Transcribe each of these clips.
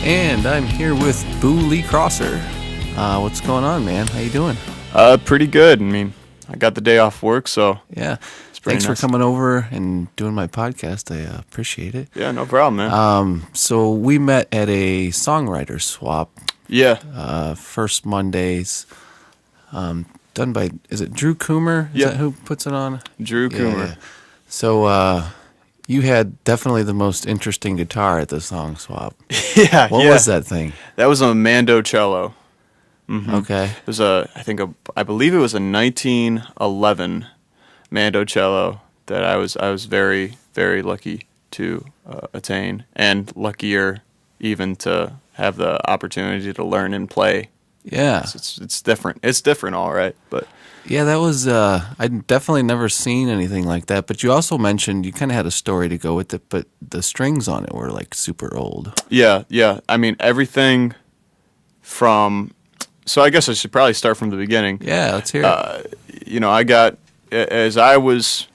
And I'm here with Boo Lee Crosser. What's going on, man? How you doing? Pretty good. I mean, I got the day off work, so yeah. It's pretty Thanks nice. for coming over and doing my podcast. I appreciate it. Yeah, no problem, man. So we met at a songwriter swap. Yeah. First Mondays. Done by, is it Drew Coomer? Is Yeah. that who puts it on? Drew Coomer. Yeah. So you had definitely the most interesting guitar at the song swap. Yeah. What was that thing? That was a Mandocello. Okay. It was I believe it was a 1911 Mandocello that I was very, very lucky to attain, and luckier even to have the opportunity to learn and play. Yeah. It's different. It's different, all right, but Yeah, that was, I'd definitely never seen anything like that. But you also mentioned you kind of had a story to go with it, but the strings on it were like super old. yeah. I mean, everything from. So I guess I should probably start from the beginning. Yeah, let's hear it. I got, as I was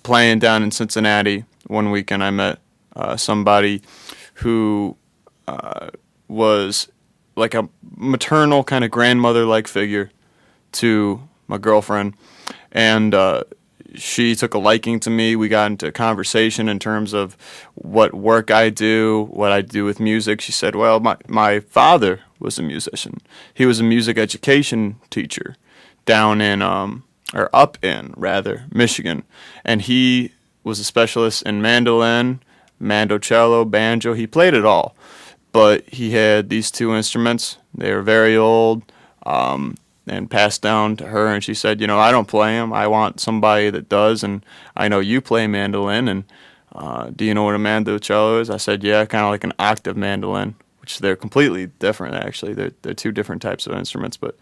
playing down in Cincinnati one weekend, I met somebody who was like a maternal kind of grandmother-like figure to my girlfriend, and she took a liking to me. We got into a conversation in terms of what work I do, what I do with music. She said, well, my father was a musician. He was a music education teacher down in, or up in, rather, Michigan. And he was a specialist in mandolin, mandocello, banjo. He played it all. But he had these two instruments. They were very old. And passed down to her, and she said, I don't play them. I want somebody that does, and I know you play mandolin, and do you know what a mandocello is? I said, yeah, kind of like an octave mandolin, which they're completely different, actually. They're two different types of instruments, but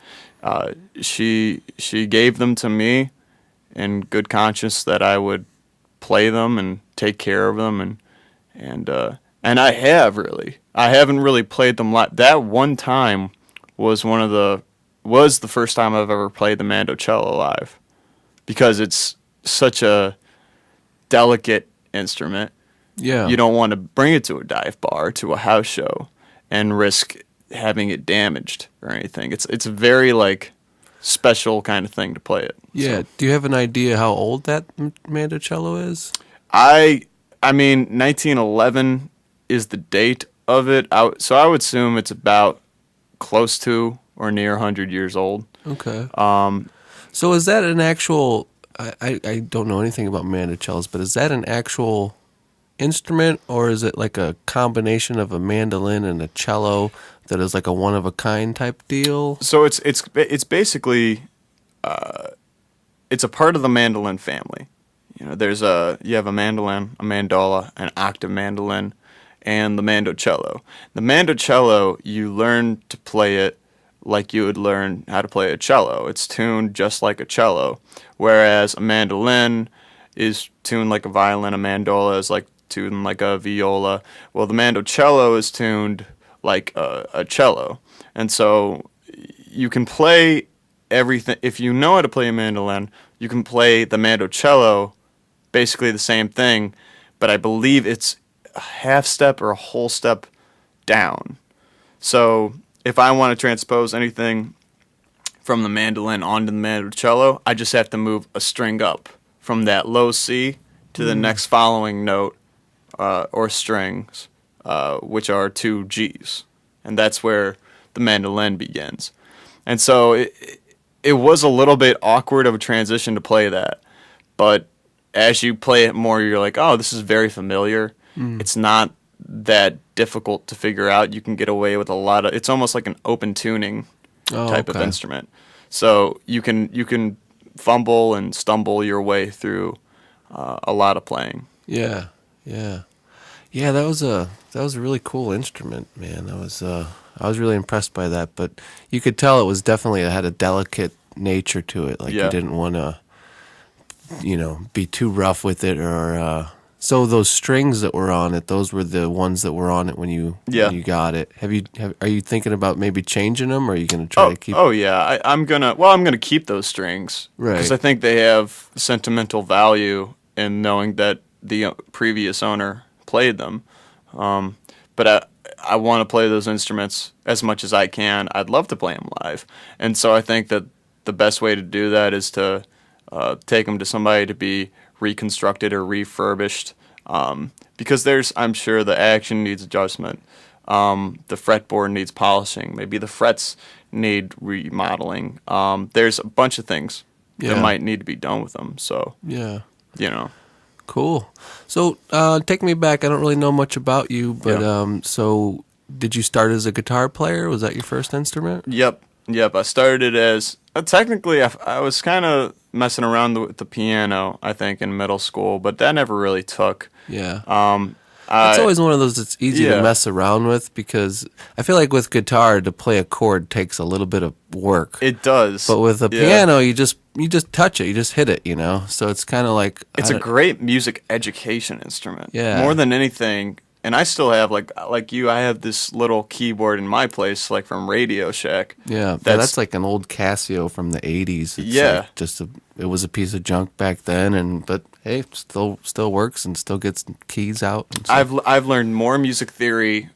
she gave them to me in good conscience that I would play them and take care of them, and I haven't really played them live. That one time was the first time I've ever played the Mandocello live, because it's such a delicate instrument. Yeah. You don't want to bring it to a dive bar, to a house show, and risk having it damaged or anything. It's a very special kind of thing to play it. Yeah. So, Do you have an idea how old that mandocello is? I mean 1911 is the date of it. So I would assume it's about close to or near 100 years old. Okay. So is that an actual, I don't know anything about mandocellos, but is that an actual instrument, or is it like a combination of a mandolin and a cello that is like a one-of-a-kind type deal? So it's basically, it's a part of the mandolin family. You have a mandolin, a mandola, an octave mandolin, and the mandocello. The mandocello, you learn to play it like you would learn how to play a cello. It's tuned just like a cello, whereas a mandolin is tuned like a violin, a mandola is tuned like a viola. Well, the mandocello is tuned like a cello, and so you can play everything. If you know how to play a mandolin, you can play the mandocello, basically the same thing, but I believe it's a half step or a whole step down. So if I want to transpose anything from the mandolin onto the mandocello, I just have to move a string up from that low C to the next following note or strings, which are two Gs. And that's where the mandolin begins. And so it was a little bit awkward of a transition to play that. But as you play it more, you're like, oh, this is very familiar. It's not that difficult to figure out. You can get away with a lot of. It's almost like an open tuning type of instrument. So you can fumble and stumble your way through a lot of playing. Yeah. That was a really cool instrument, man. I was really impressed by that. But you could tell it had a delicate nature to it. You didn't want to, be too rough with it, or. So those strings that were on it, those were the ones that were on it when you got it. Are you thinking about maybe changing them, or are you going to try to keep? Oh yeah, I'm gonna keep those strings, right? Because I think they have sentimental value in knowing that the previous owner played them. But I want to play those instruments as much as I can. I'd love to play them live. And so I think that the best way to do that is to take them to somebody to be reconstructed or refurbished. Because I'm sure the action needs adjustment. The fretboard needs polishing. Maybe the frets need remodeling. There's a bunch of things that might need to be done with them. So, Yeah. you know. Cool. So, take me back. I don't really know much about you, but so did you start as a guitar player? Was that your first instrument? Yep. I started as technically I was kind of messing around with the piano, I think, in middle school, but that never really took. Yeah. It's always one of those that's easy to mess around with, because I feel like with guitar, to play a chord takes a little bit of work. It does. But with a piano, you just touch it, you just hit it, you know? So it's kind of like... It's a great music education instrument. Yeah. More than anything. And I still have, like you, I have this little keyboard in my place, like from Radio Shack. Yeah, that's like an old Casio from the 80s. It's like it was a piece of junk back then, but hey, still works and still gets keys out. And I've learned more music theory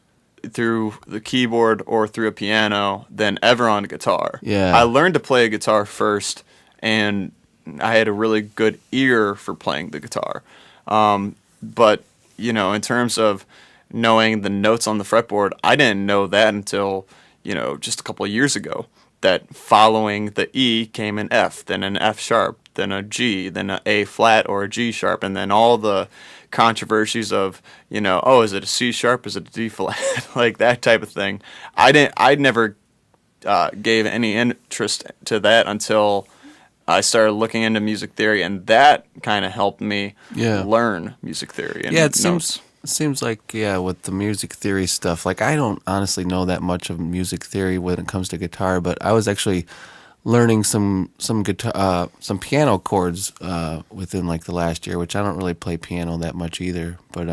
through the keyboard or through a piano than ever on a guitar. Yeah. I learned to play a guitar first, and I had a really good ear for playing the guitar. But, you know, in terms of knowing the notes on the fretboard, I didn't know that until, you know, just a couple of years ago. That following the E came an F, then an F sharp, then a G, then an A flat or a G sharp, and then all the controversies of, you know, oh, is it a C sharp, is it a D flat, like that type of thing. I never gave any interest to that until I started looking into music theory, and that kind of helped me learn music theory. And it seems like, with the music theory stuff, like I don't honestly know that much of music theory when it comes to guitar, but I was actually learning some guitar, some piano chords within like the last year, which I don't really play piano that much either. But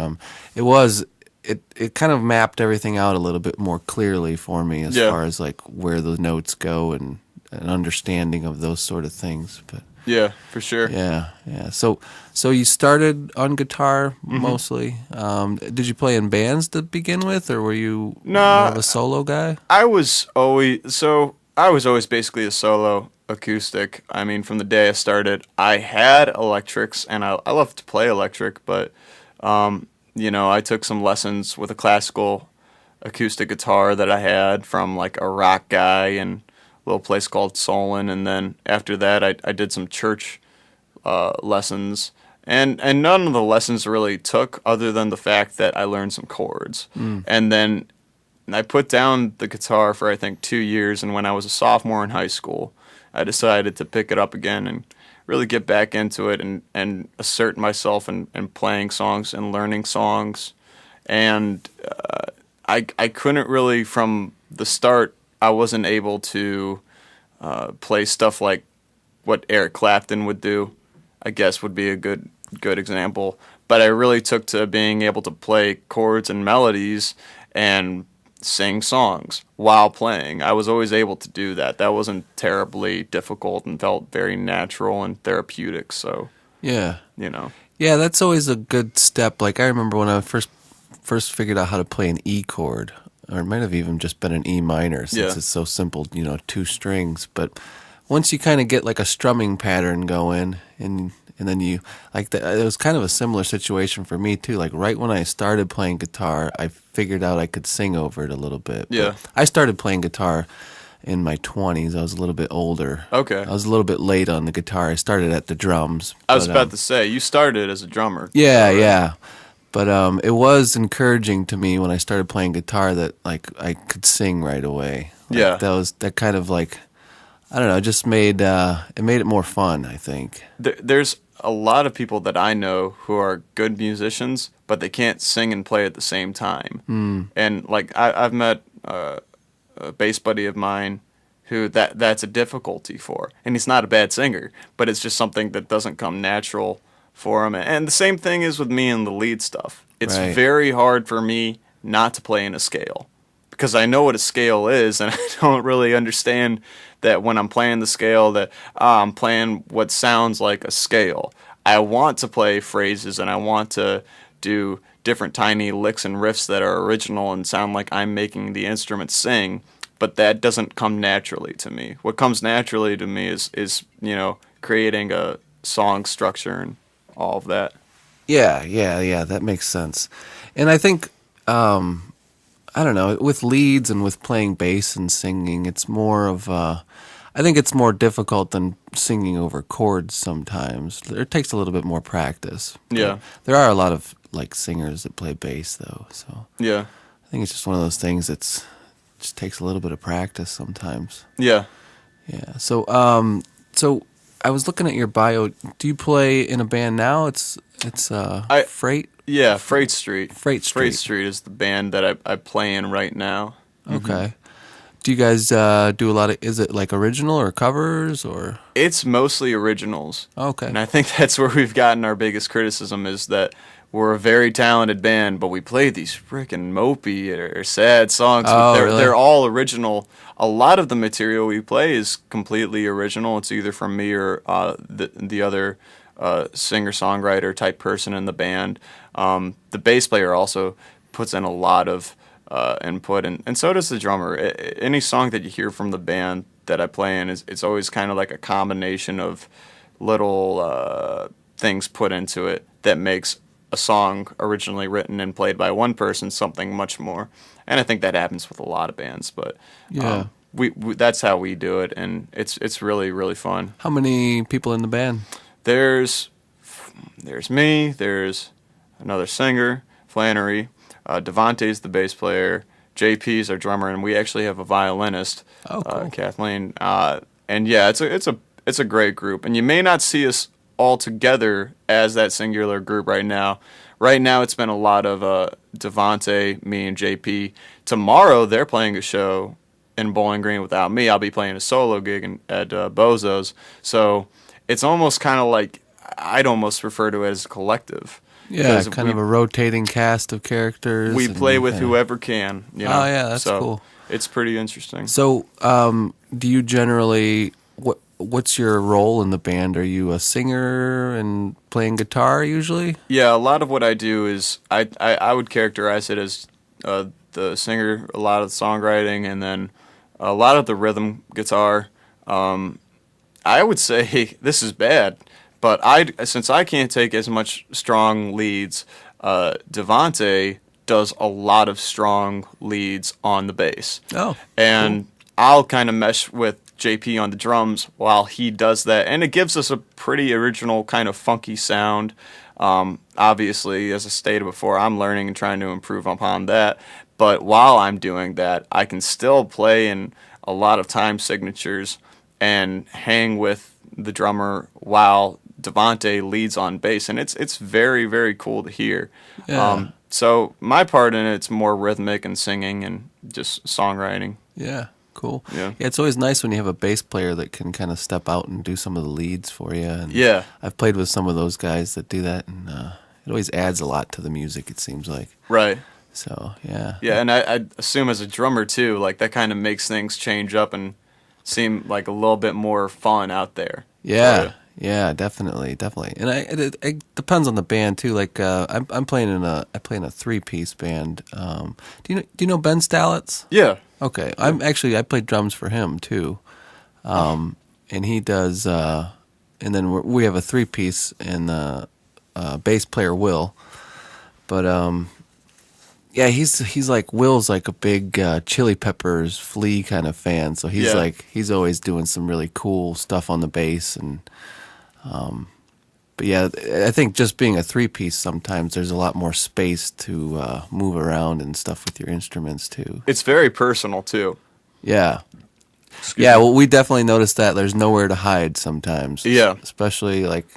it kind of mapped everything out a little bit more clearly for me as far as like where the notes go and an understanding of those sort of things. But yeah, for sure. Yeah. So you started on guitar mostly. Did you play in bands to begin with, or were you more of a solo guy? I was always basically a solo acoustic. I mean, from the day I started, I had electrics, and I love to play electric, but you know, I took some lessons with a classical acoustic guitar that I had from like a rock guy in a little place called Solon, and then after that, I did some church lessons, and none of the lessons really took, other than the fact that I learned some chords, and then I put down the guitar for I think 2 years, and when I was a sophomore in high school, I decided to pick it up again and really get back into it and assert myself in playing songs and learning songs, and I couldn't really, from the start, I wasn't able to play stuff like what Eric Clapton would do, I guess would be a good example. But I really took to being able to play chords and melodies and sing songs while playing. I was always able to do that. That wasn't terribly difficult and felt very natural and therapeutic. So, you know. Yeah, that's always a good step. Like I remember when I first figured out how to play an E chord, or it might have even just been an E minor, since it's so simple, you know, 2 strings. But once you kind of get like a strumming pattern going, and then you like it was kind of a similar situation for me too. Like right when I started playing guitar, I figured out I could sing over it a little bit. Yeah, but I started playing guitar in my 20s. I was a little bit older. Okay, I was a little bit late on the guitar. I started at the drums. I was about to say, you started as a drummer. Yeah. But it was encouraging to me when I started playing guitar that like I could sing right away. Like, that kind of like, I don't know, it just made it more fun, I think. There's a lot of people that I know who are good musicians, but they can't sing and play at the same time. And like I've met a bass buddy of mine who that's a difficulty for, and he's not a bad singer, but it's just something that doesn't come natural for him. And the same thing is with me and the lead stuff. It's very hard for me not to play in a scale, because I know what a scale is, and I don't really understand that when I'm playing the scale that I'm playing what sounds like a scale. I want to play phrases, and I want to do different tiny licks and riffs that are original and sound like I'm making the instrument sing, but that doesn't come naturally to me. What comes naturally to me is creating a song structure and all of that. Yeah, that makes sense. And I think I don't know, with leads and with playing bass and singing, it's more of I think it's more difficult than singing over chords sometimes. It takes a little bit more practice. Yeah. There are a lot of like singers that play bass though, so Yeah. I think it's just one of those things that's just takes a little bit of practice sometimes. Yeah. Yeah. So I was looking at your bio. Do you play in a band now? It's Freight. Yeah, Freight Street. Freight Street. Freight Street is the band that I play in right now. Okay. Do you guys do a lot of? Is it like original or covers or? It's mostly originals. Okay. And I think that's where we've gotten our biggest criticism is that we're a very talented band, but we play these freaking mopey or sad songs. Oh, But really? they're all original. A lot of the material we play is completely original. It's either from me or the other singer-songwriter type person in the band. The bass player also puts in a lot of input, and so does the drummer. Any song that you hear from the band that I play in, it's always kind of like a combination of little things put into it that makes a song originally written and played by one person something much more. And I think that happens with a lot of bands, but Yeah. we that's how we do it, and it's really, really fun. How many people in the band? There's me, there's another singer, Flannery, Devontae's the bass player, JP's our drummer, and we actually have a violinist, Oh, cool. Kathleen. And yeah, it's a great group, and you may not see us all together as that singular group right now. Right now, it's been a lot of Devontae, me, and JP. Tomorrow, they're playing a show in Bowling Green without me. I'll be playing a solo gig at Bozo's. So it's almost kind of like I'd almost refer to it as a collective. Yeah, 'Cause kind of a rotating cast of characters. we and- play with yeah. whoever can. You know? Oh, yeah, that's so cool. It's pretty interesting. So, do you generally what's your role in the band? Are you a singer and playing guitar usually? Yeah, a lot of what I do is I would characterize it as the singer, a lot of the songwriting, and then a lot of the rhythm guitar. I would say this is bad, but since I can't take as much strong leads, Devontae does a lot of strong leads on the bass. Oh, And I'll kind of mesh with JP on the drums while he does that, and it gives us a pretty original kind of funky sound. Obviously, as I stated before, I'm learning and trying to improve upon that, but while I'm doing that, I can still play in a lot of time signatures and hang with the drummer while Devontae leads on bass, and it's very, very cool to hear. Yeah. So my part in it's more rhythmic and singing and just songwriting. yeah, cool. Yeah. It's always nice when you have a bass player that can kind of step out and do some of the leads for you. And Yeah. I've played with some of those guys that do that, and it always adds a lot to the music. It seems like. Right. So yeah. Yeah, and I assume as a drummer too, like that kind of makes things change up and seem like a little bit more fun out there. Yeah, yeah, definitely. And it depends on the band too. Like I'm playing I play in a 3-piece band. Do you know Ben Stalitz? Yeah. Okay, I played drums for him too, and he does. And then we have a 3-piece and bass player Will, but yeah, he's like Will's like a big Chili Peppers Flea kind of fan, so he's always doing some really cool stuff on the bass and. But yeah, I think just being a 3-piece, sometimes there's a lot more space to move around and stuff with your instruments too. It's very personal too. Yeah. Excuse Yeah, me. well, we definitely noticed that there's nowhere to hide sometimes. Yeah. Especially like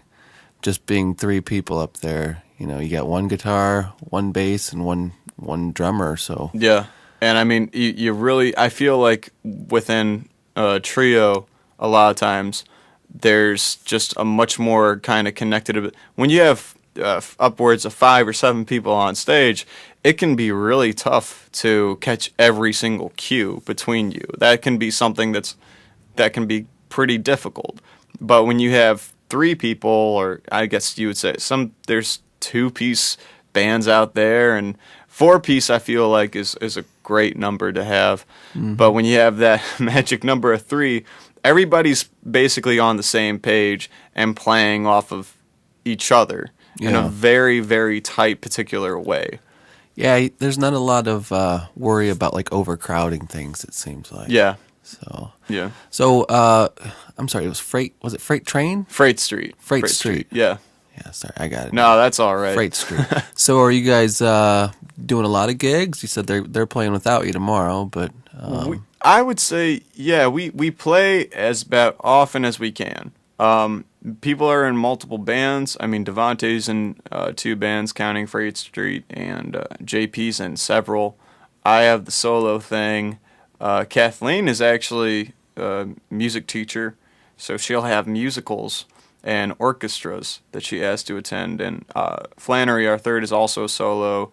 just being 3 people up there. You know, you got one guitar, one bass, and one drummer. So Yeah. And I mean, you really, I feel like within a trio, a lot of times, there's just a much more kind of connected. When you have upwards of 5 or 7 people on stage, it can be really tough to catch every single cue between you. That can be something that can be pretty difficult. But when you have 3 people, or I guess you would say there's 2-piece bands out there, and 4-piece I feel like is a great number to have. But when you have that magic number of 3, everybody's basically on the same page and playing off of each other in a very, very tight, particular way. Yeah, there's not a lot of worry about like overcrowding things, it seems like. Yeah. So Yeah. So I'm sorry, was it Freight Train? Freight Street. Freight Street. Yeah. Yeah, sorry, I got it. No, that's all right. Freight Street. So are you guys doing a lot of gigs? You said they're playing without you tomorrow, but I would say, yeah, we play as about often as we can. People are in multiple bands. I mean, Devontae's in 2 bands, counting Freight Street, and JP's in several. I have the solo thing. Kathleen is actually a music teacher, so she'll have musicals and orchestras that she has to attend. And Flannery, our third, is also a solo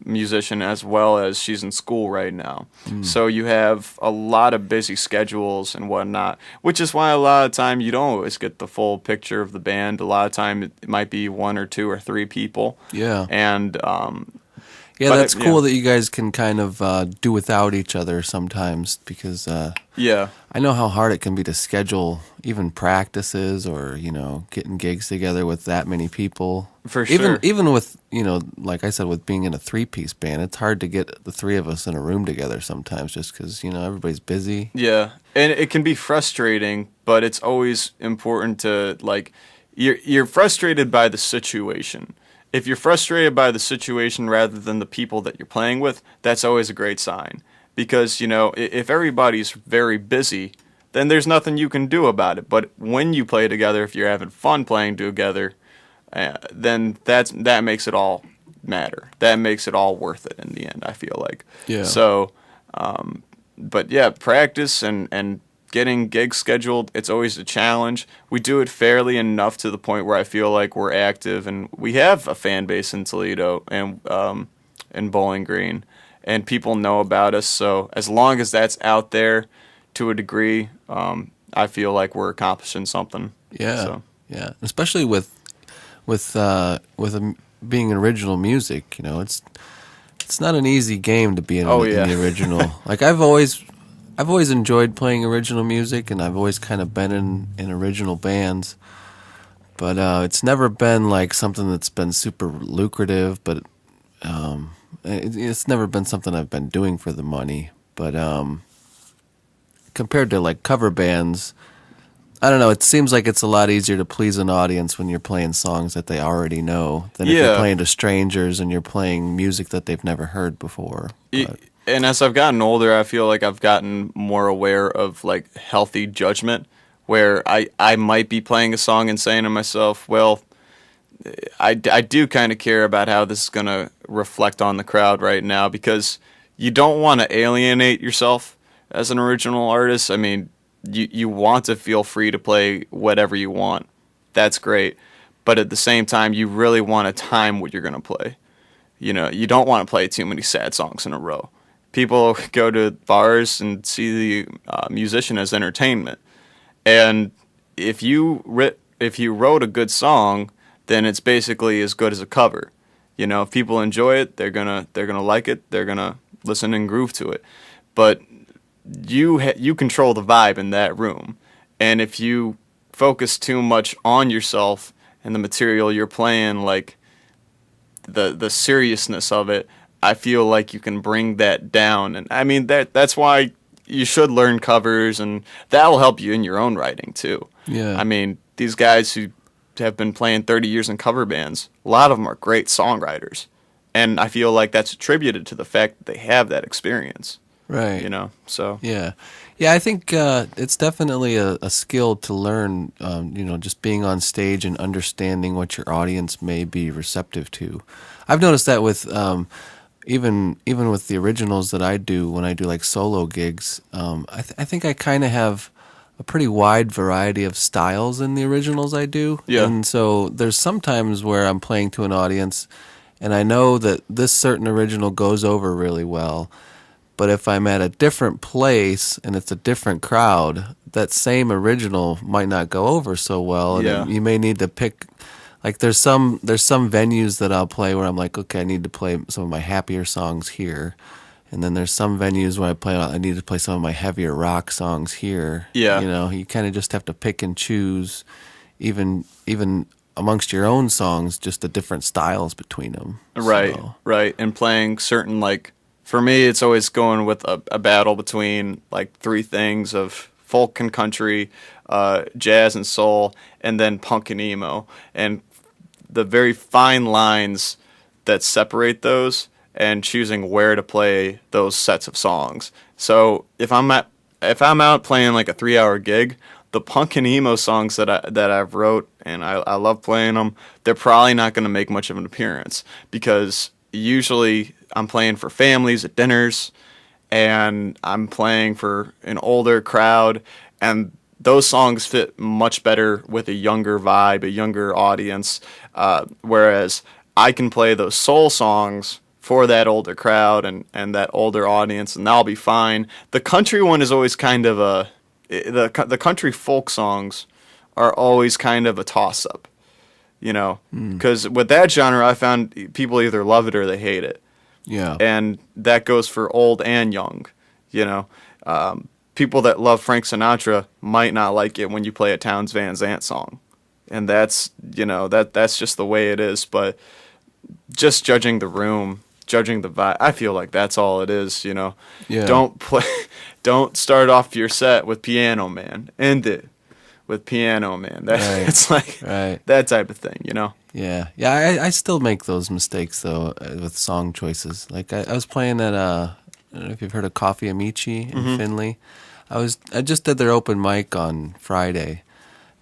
musician, as well as she's in school right now. So you have a lot of busy schedules and whatnot, which is why a lot of time you don't always get the full picture of the band. A lot of time it might be 1 or 2 or 3 people. yeah. And Yeah, but that's cool that you guys can kind of do without each other sometimes, because yeah. I know how hard it can be to schedule even practices or, getting gigs together with that many people. For sure. Even with, like I said, with being in a 3-piece band, it's hard to get the 3 of us in a room together sometimes just because, everybody's busy. Yeah, and it can be frustrating, but it's always important to, like, you're frustrated by the situation. If you're frustrated by the situation rather than the people that you're playing with, that's always a great sign. Because, if everybody's very busy, then there's nothing you can do about it. But when you play together, if you're having fun playing together, then that makes it all matter. That makes it all worth it in the end, I feel like. Yeah. So, but yeah, practice and getting gigs scheduled, it's always a challenge. We do it fairly enough to the point where I feel like we're active, and we have a fan base in Toledo and in Bowling Green, and people know about us. So as long as that's out there to a degree, I feel like we're accomplishing something. Yeah, So. yeah. Especially with being original music, it's not an easy game to be in the original. Like I've always enjoyed playing original music, and I've always kind of been in original bands, but it's never been like something that's been super lucrative. But it's never been something I've been doing for the money. But compared to like cover bands, I don't know. It seems like it's a lot easier to please an audience when you're playing songs that they already know than if you're playing to strangers and you're playing music that they've never heard before. And as I've gotten older, I feel like I've gotten more aware of like healthy judgment, where I might be playing a song and saying to myself, well, I do kind of care about how this is going to reflect on the crowd right now, because you don't want to alienate yourself as an original artist. I mean, you want to feel free to play whatever you want. That's great. But at the same time, you really want to time what you're going to play. You don't want to play too many sad songs in a row. People go to bars and see the musician as entertainment, and if you wrote a good song, then it's basically as good as a cover. If people enjoy it, they're gonna like it. They're gonna listen and groove to it. But you control the vibe in that room, and if you focus too much on yourself and the material you're playing, like the seriousness of it, I feel like you can bring that down. And I mean, that's why you should learn covers, and that will help you in your own writing too. Yeah. I mean, these guys who have been playing 30 years in cover bands, a lot of them are great songwriters. And I feel like that's attributed to the fact that they have that experience. Right. So. Yeah. Yeah, I think it's definitely a skill to learn, just being on stage and understanding what your audience may be receptive to. I've noticed that with even with the originals that I do when I do like solo gigs, I think I kind of have a pretty wide variety of styles in the originals I do. Yeah. And so there's sometimes where I'm playing to an audience and I know that this certain original goes over really well. But if I'm at a different place and it's a different crowd, that same original might not go over so well. And Yeah. you may need to pick like there's some venues that I'll play where I'm like, okay, I need to play some of my happier songs here, and then there's some venues where I need to play some of my heavier rock songs here. Yeah. You know, you kind of just have to pick and choose, even amongst your own songs, just the different styles between them. Right, So, right. And playing certain, like, for me, it's always going with a battle between, like, three things of folk and country, jazz and soul, and then punk and emo. And the very fine lines that separate those and choosing where to play those sets of songs. So if I'm out playing like a 3 hour gig, the punk and emo songs that I've wrote and I love playing them, they're probably not going to make much of an appearance because usually I'm playing for families at dinners and I'm playing for an older crowd, and those songs fit much better with a younger vibe, a younger audience. Whereas I can play those soul songs for that older crowd and that older audience, and that'll be fine. The country one is always kind of the country folk songs are always kind of a toss up, you know, because with that genre, I found people either love it or they hate it. yeah. And that goes for old and young, you know. People that love Frank Sinatra might not like it when you play a Townes Van Zandt song, and that's, you know, that's just the way it is. But just judging the room, judging the vibe, I feel like that's all it is, you know. Yeah. Don't start off your set with Piano Man, end it with Piano Man. Right. It's like Right. that type of thing, you know. Yeah, yeah. I still make those mistakes though with song choices. Like I was playing at I don't know if you've heard of Coffee Amici in Findlay. I just did their open mic on Friday,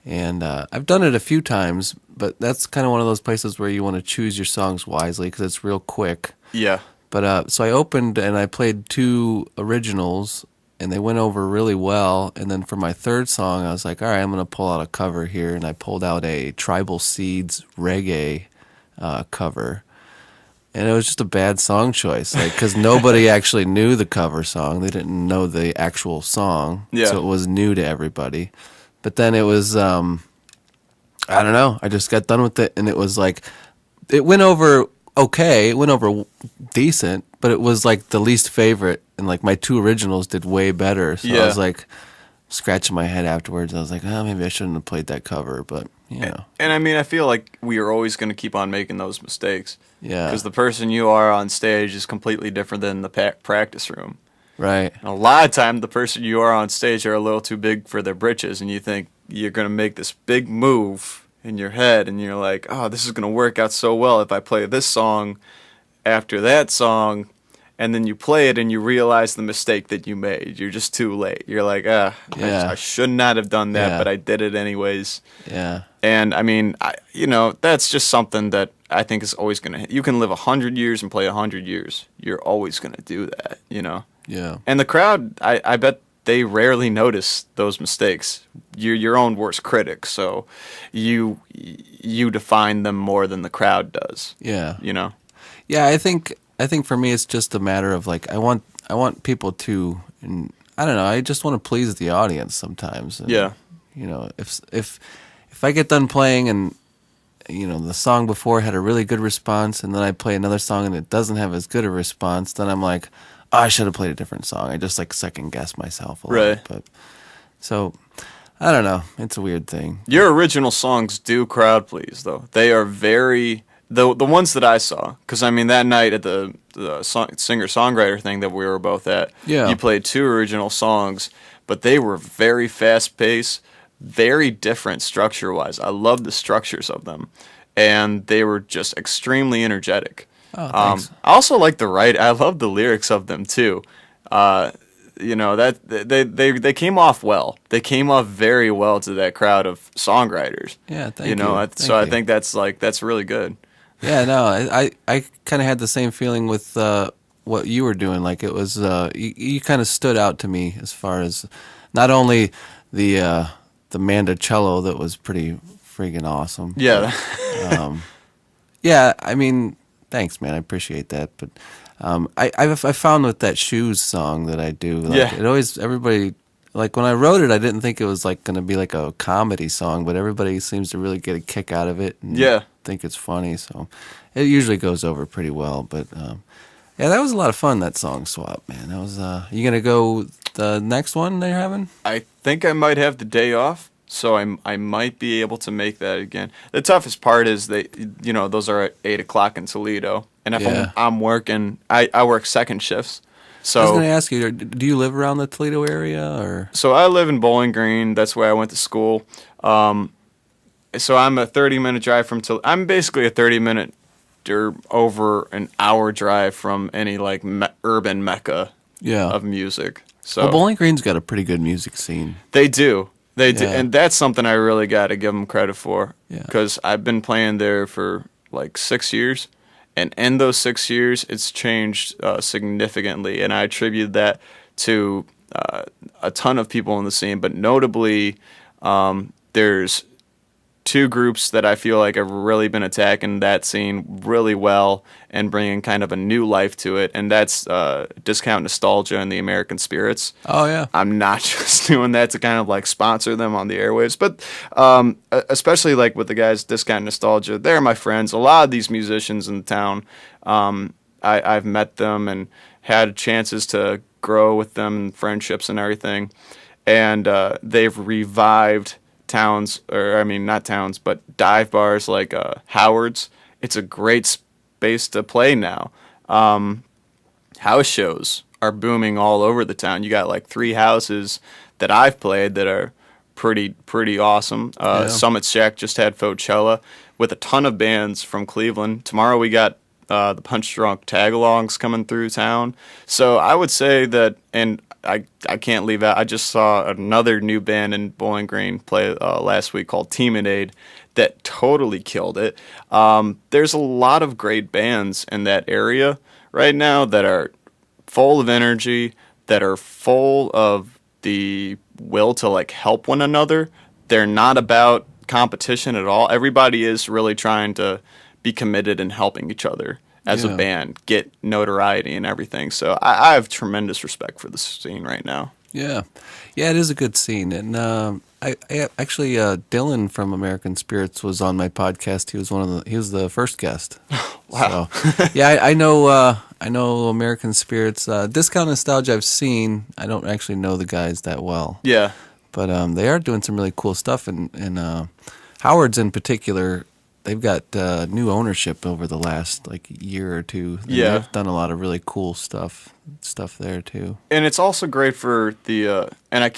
and I've done it a few times, but that's kind of one of those places where you want to choose your songs wisely because it's real quick. Yeah. But so I opened and I played two originals, and they went over really well. And then for my third song, I was like, all right, I'm going to pull out a cover here. And I pulled out a Tribal Seeds reggae cover. And it was just a bad song choice, like, because nobody actually knew the cover song. They didn't know the actual song. Yeah. So it was new to everybody. But then it was, I don't know. I just got done with it, and it was like, it went over okay. It went over decent, but it was like the least favorite. And like my two originals did way better. So I was like scratching my head afterwards. I was like, oh, maybe I shouldn't have played that cover. But, you know. And I mean, I feel like we are always going to keep on making those mistakes. Yeah. Because the person you are on stage is completely different than the practice room. Right. And a lot of time, the person you are on stage are a little too big for their britches, and you think you're going to make this big move in your head, and you're like, oh, this is going to work out so well if I play this song after that song. And then you play it and you realize the mistake that you made. You're just too late. You're like, I should not have done that, but I did it anyways. Yeah. And I mean, that's just something that I think is always going to, you can live 100 years and play 100 years. You're always going to do that, you know? Yeah. And the crowd, I bet they rarely notice those mistakes. You're your own worst critic, so you define them more than the crowd does. Yeah. You know? Yeah, I think for me it's just a matter of like I want people to, and I don't know, I just want to please the audience sometimes. And, Yeah. You know, if I get done playing and you know the song before had a really good response, and then I play another song and it doesn't have as good a response, then I'm like, oh, I should have played a different song. I just like second guess myself a lot. Right. But so I don't know. It's a weird thing. Your original songs do crowd please, though. They are very the ones that I saw, because I mean that night at the singer-songwriter thing that we were both at, you played two original songs, but they were very fast-paced, very different structure-wise. I love the structures of them, and they were just extremely energetic. Oh, thanks. I also like I love the lyrics of them too. You know, that they came off well. They came off very well to that crowd of songwriters. Yeah, thank you. You know, so I think that's really good. Yeah, no, I kind of had the same feeling with what you were doing. Like it was, you kind of stood out to me as far as not only the Mandocello that was pretty freaking awesome. Yeah. But, yeah, I mean, thanks, man. I appreciate that. But I found with that Shoes song that I do, like, it always, everybody, a like when I wrote it, I didn't think it was like going to be like a comedy song, but everybody seems to really get a kick out of it and Yeah. think it's funny. So it usually goes over pretty well. But yeah, that was a lot of fun. That song swap, man. That was. You gonna go the next one they're having? I think I might have the day off, so I might be able to make that again. The toughest part is those are at 8 o'clock in Toledo, and if Yeah. I'm working, I work second shifts. I was gonna So ask you, do you live around the Toledo area or? so I live in Bowling Green. That's where I went to school. So I'm a 30-minute drive from I'm basically a 30-minute or over an hour drive from any like urban mecca Yeah. of music. So Well, Bowling Green's got a pretty good music scene. they do. They do. Yeah. And that's something I really got to give them credit for. Yeah. Because I've been playing there for like 6 years. And in those 6 years, it's changed significantly. And I attribute that to a ton of people in the scene. But notably, there's two groups that I feel like have really been attacking that scene really well and bringing kind of a new life to it, and that's Discount Nostalgia and the American Spirits. Oh yeah. I'm not just doing that to kind of like sponsor them on the airwaves, but especially like with the guys Discount Nostalgia, they're my friends. A lot of these musicians in the town, I've met them and had chances to grow with them and friendships and everything, and they've revived towns, or I mean not towns, but dive bars like Howard's. It's a great space to play now. House shows are booming all over the town. You got like 3 houses that I've played that are pretty awesome. Yeah. Summit Shack just had Coachella with a ton of bands from Cleveland. Tomorrow we got the Punch Drunk Tagalongs coming through town. So I would say that, and I can't leave out, I just saw another new band in Bowling Green play last week called Teaminade that totally killed it. There's a lot of great bands in that area right now that are full of energy, that are full of the will to like help one another. They're not about competition at all. Everybody is really trying to be committed in helping each other as a Yeah. band, get notoriety and everything. So I have tremendous respect for the scene right now. Yeah, yeah, it is a good scene, and I actually Dylan from American Spirits was on my podcast. He was the first guest. Wow. So, yeah, I know American Spirits. Discount Nostalgia I've seen. I don't actually know the guys that well, Yeah. but they are doing some really cool stuff, and Howard's in particular. They've got new ownership over the last like year or two. And Yeah. they've done a lot of really cool stuff there too. And it's also great for the and I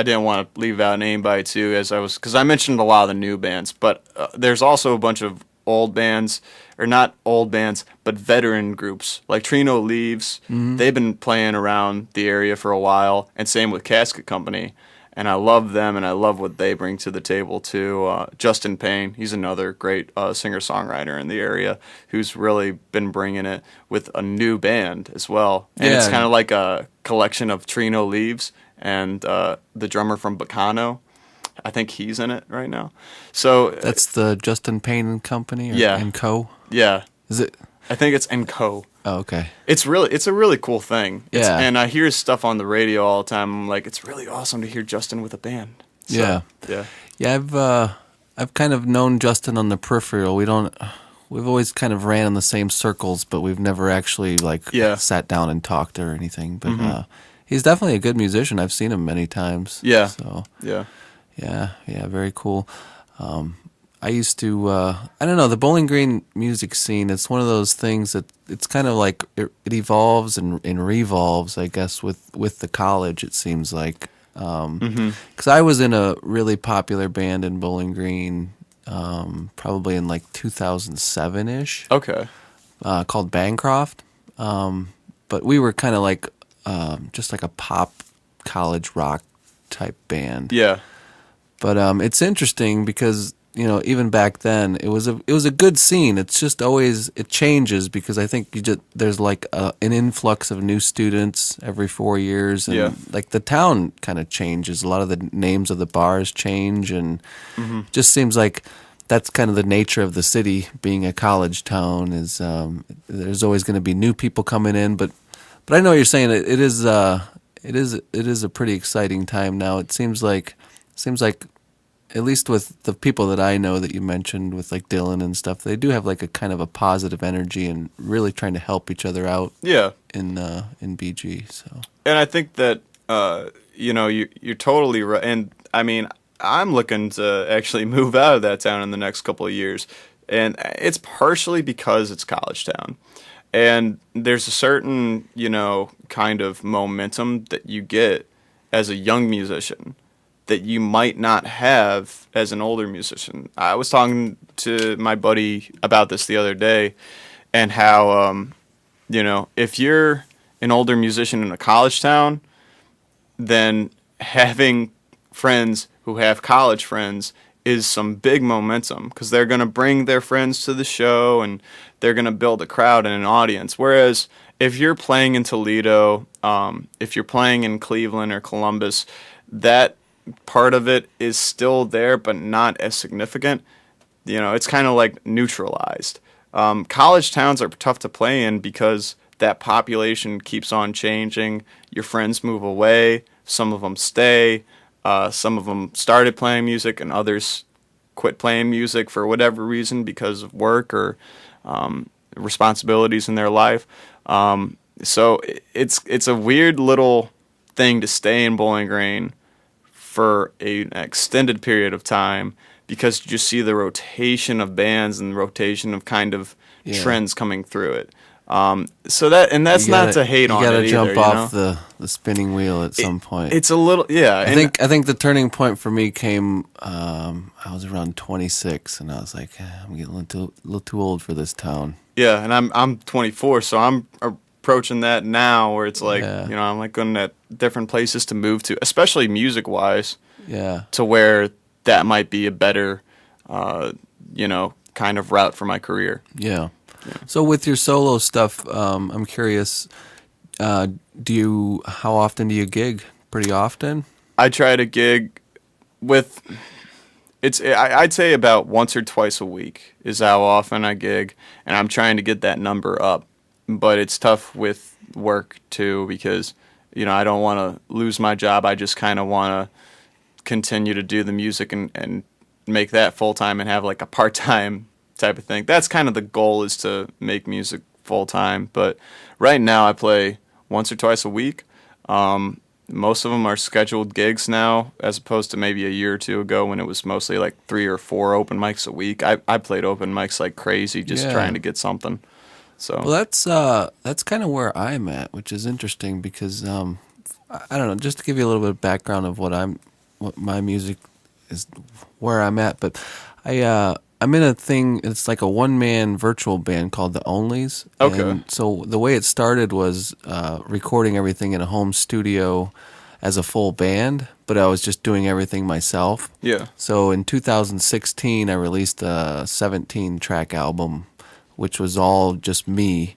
didn't want to leave out anybody too, because I mentioned a lot of the new bands, but there's also a bunch of old bands, or not old bands, but veteran groups like Trino Leaves. They've been playing around the area for a while, and same with Casket Company. And I love them, and I love what they bring to the table too. Justin Payne, he's another great singer-songwriter in the area who's really been bringing it with a new band as well. And it's Yeah. kind of like a collection of Trino Leaves and the drummer from Bacano. I think he's in it right now. So That's the Justin Payne and Company, or, Yeah. and Co. yeah, Is it? I think it's Enco. Oh, okay. It's a really cool thing. Yeah. And I hear stuff on the radio all the time. I'm like, it's really awesome to hear Justin with a band. So, Yeah. Yeah. Yeah, I've kind of known Justin on the peripheral. We've always kind of ran in the same circles, but we've never actually like Yeah. sat down and talked or anything. But he's definitely a good musician. I've seen him many times. Yeah. So Yeah. yeah, very cool. I used to, I don't know, the Bowling Green music scene, it's one of those things that it's kind of like it evolves and revolves, I guess, with the college, it seems like. Because I was in a really popular band in Bowling Green, probably in like 2007-ish, Okay. called Bancroft. But we were kind of like just like a pop college rock type band. Yeah. But it's interesting because even back then it was a good scene. It's just always it changes because I think there's like an influx of new students every 4 years, and Yeah. like the town kind of changes. A lot of the names of the bars change, and it just seems like that's kind of the nature of the city being a college town. Is there's always going to be new people coming in, but I know what you're saying. It is it is a pretty exciting time now. It seems like at least with the people that I know that you mentioned with like Dylan and stuff, they do have like a kind of a positive energy and really trying to help each other out Yeah. in BG. So And I think that you're totally right. And I mean, I'm looking to actually move out of that town in the next couple of years, and it's partially because it's college town, and there's a certain kind of momentum that you get as a young musician that you might not have as an older musician. I was talking to my buddy about this the other day, and how if you're an older musician in a college town, then having friends who have college friends is some big momentum, because they're going to bring their friends to the show and they're going to build a crowd and an audience. Whereas if you're playing in Toledo, if you're playing in Cleveland or Columbus, that part of it is still there but not as significant. It's kind of like neutralized. College towns are tough to play in because that population keeps on changing. Your friends move away. Some of them stay. Some of them started playing music, and others quit playing music for whatever reason, because of work or responsibilities in their life. So it's a weird little thing to stay in Bowling Green for an extended period of time, because you just see the rotation of bands and the rotation of kind of trends coming through it. That's not to hate on it either. You gotta jump off the spinning wheel at some point. It's a little, yeah. I think the turning point for me came. I was around 26, and I was like, I'm getting a little too old for this town. Yeah, and I'm 24, so I'm approaching that now, where it's like, I'm like going at different places to move to, especially music wise. Yeah. To where that might be a better, kind of route for my career. Yeah. So with your solo stuff, I'm curious, how often do you gig? Pretty often? I try to gig with, I'd say about once or twice a week is how often I gig, and I'm trying to get that number up. But it's tough with work too, because, I don't want to lose my job. I just kind of want to continue to do the music and make that full-time and have like a part-time type of thing. That's kind of the goal, is to make music full-time. But right now I play once or twice a week. Most of them are scheduled gigs now, as opposed to maybe a year or two ago when it was mostly like 3 or 4 open mics a week. I played open mics like crazy, just trying to get something. So well, that's kind of where I'm at, which is interesting, because I don't know, just to give you a little bit of background of what my music is, where I'm at. But I'm in a thing. It's like a one-man virtual band called the Onlys. Okay. And so the way it started was recording everything in a home studio as a full band, but I was just doing everything myself. Yeah. So in 2016, I released a 17-track album, which was all just me.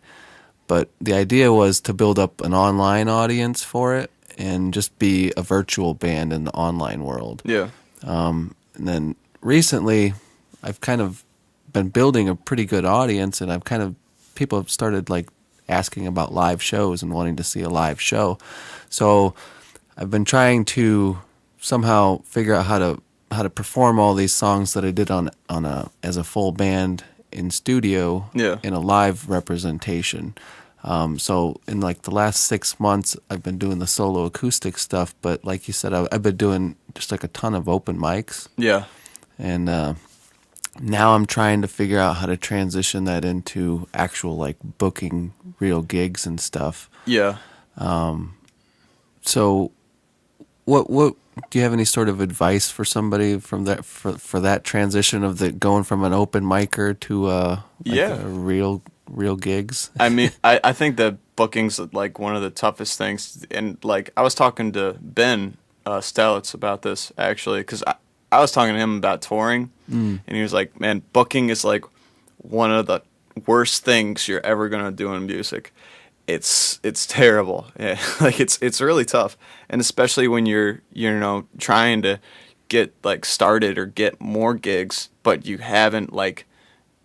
But the idea was to build up an online audience for it and just be a virtual band in the online world. Yeah. And then recently, I've kind of been building a pretty good audience, and people have started like asking about live shows and wanting to see a live show. So I've been trying to somehow figure out how to perform all these songs that I did as a full band in studio in a live representation. So in like the last 6 months, I've been doing the solo acoustic stuff, but like you said, I've been doing just like a ton of open mics. Yeah. And now I'm trying to figure out how to transition that into actual like booking real gigs and stuff. Yeah. So what do you have any sort of advice for somebody from that for that transition of the going from an open micer to a real gigs? I mean, I think that booking's like one of the toughest things, and like I was talking to Ben Stelitz about this actually, because I was talking to him about touring, and he was like, "Man, booking is like one of the worst things you're ever gonna do in music. It's terrible. Yeah, like it's really tough, and especially when you're trying to get like started or get more gigs, but you haven't like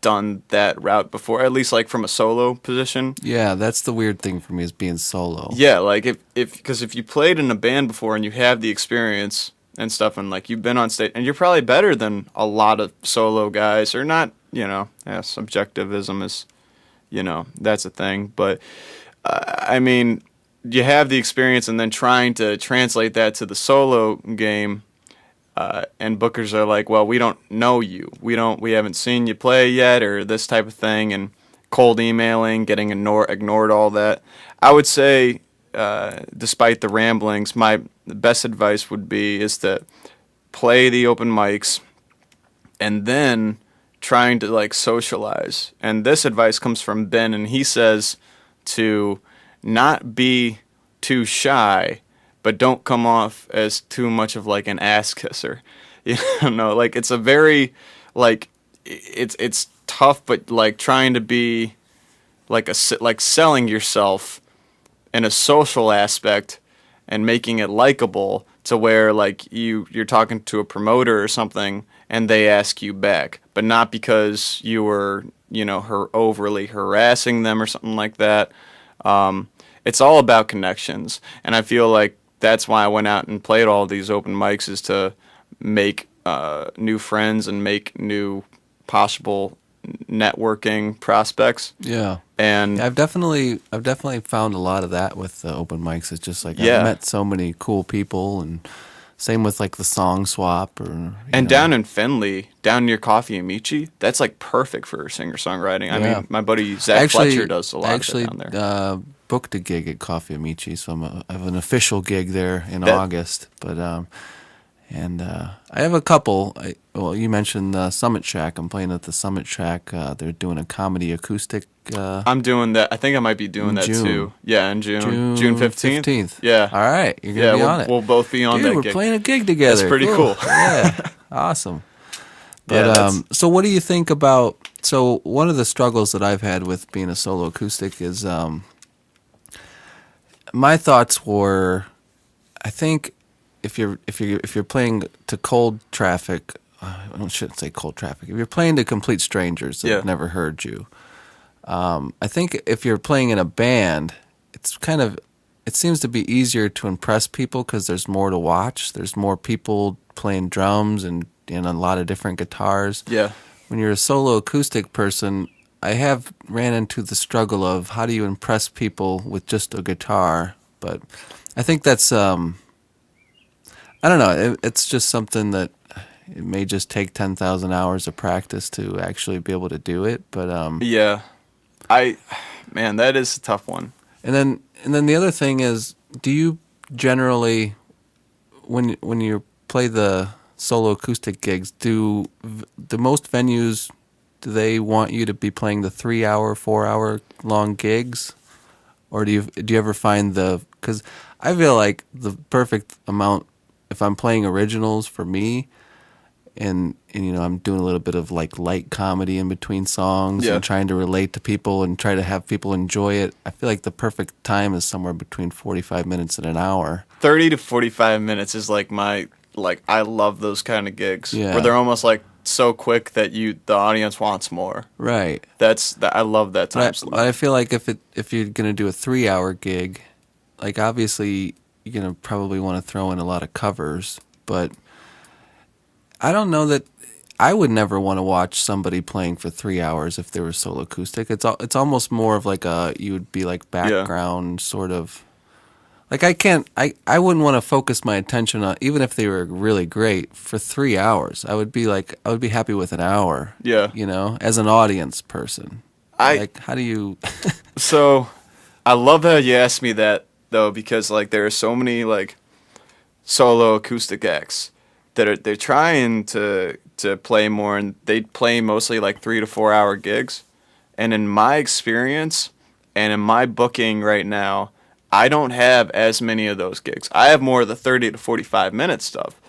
done that route before, at least like from a solo position. Yeah, that's the weird thing for me is being solo. Yeah, like because if you played in a band before and you have the experience and stuff, and like you've been on stage, and you're probably better than a lot of solo guys, or not, yeah, subjectivism is, that's a thing, but I mean, you have the experience, and then trying to translate that to the solo game, and bookers are like, well, we don't know you, we haven't seen you play yet, or this type of thing, and cold emailing, getting ignored, all that. I would say, despite the ramblings, the best advice would be is to play the open mics, and then trying to like socialize. And this advice comes from Ben, and he says to not be too shy, but don't come off as too much of like an ass kisser. Like it's a very like it's tough, but like trying to be like selling yourself in a social aspect and making it likable to where like you're talking to a promoter or something and they ask you back, but not because you were overly harassing them or something like that. It's all about connections, and I feel like that's why I went out and played all these open mics, is to make new friends and make new possible networking prospects. Yeah. And I've definitely found a lot of that with the open mics. It's just like Yeah. I've met so many cool people, and same with like the song swap or down in Findlay, down near Coffee and Michi, that's like perfect for singer-songwriting. I Yeah. mean, my buddy Zach Fletcher does a lot of it down there. Booked a gig at Coffee Amici, so I have an official gig there in That- August. But I have a couple. You mentioned Summit Shack. I'm playing at the Summit Shack. They're doing a comedy acoustic. I'm doing that. I think I might be doing that June. too. Yeah, in June 15th. Yeah. All right, you're gonna be on it. We'll both be on Dude, that we're gig. playing a gig together. That's pretty cool. Yeah, awesome. Yeah, But so what do you think about? So one of the struggles that I've had with being a solo acoustic is my thoughts were, I think if you're playing to cold traffic, I shouldn't say cold traffic. If you're playing to complete strangers that have never heard you, I think if you're playing in a band, it seems to be easier to impress people because there's more to watch. There's more people playing drums and a lot of different guitars. Yeah. When you're a solo acoustic person, I have ran into the struggle of how do you impress people with just a guitar. But I think that's, I don't know, it's just something that it may just take 10,000 hours of practice to actually be able to do it. But Yeah. Man, that is a tough one. And then the other thing is, do you generally, when you play the solo acoustic gigs, do most venues, do they want you to be playing the 3-hour, 4-hour long gigs, or do you ever find because I feel like the perfect amount, if I'm playing originals for me, and I'm doing a little bit of like light comedy in between songs and trying to relate to people and try to have people enjoy it. I feel like the perfect time is somewhere between 45 minutes and an hour. 30 to 45 minutes is like I love those kind of gigs where they're almost like so quick that the audience wants more. Right. I love that time slot. But I feel like if you're going to do a 3-hour gig, like obviously you're going to probably want to throw in a lot of covers, but I don't know that I would never want to watch somebody playing for 3 hours if they were solo acoustic. It's almost more of like you would be like background sort of. Like I wouldn't want to focus my attention on, even if they were really great, for 3 hours. I would be happy with an hour. Yeah. As an audience person. How do you? So, I love how you asked me that though, because like there are so many like solo acoustic acts that they're trying to play more, and they play mostly like 3 to 4 hour gigs. And in my experience and in my booking right now, I don't have as many of those gigs. I have more of the 30 to 45 minute stuff.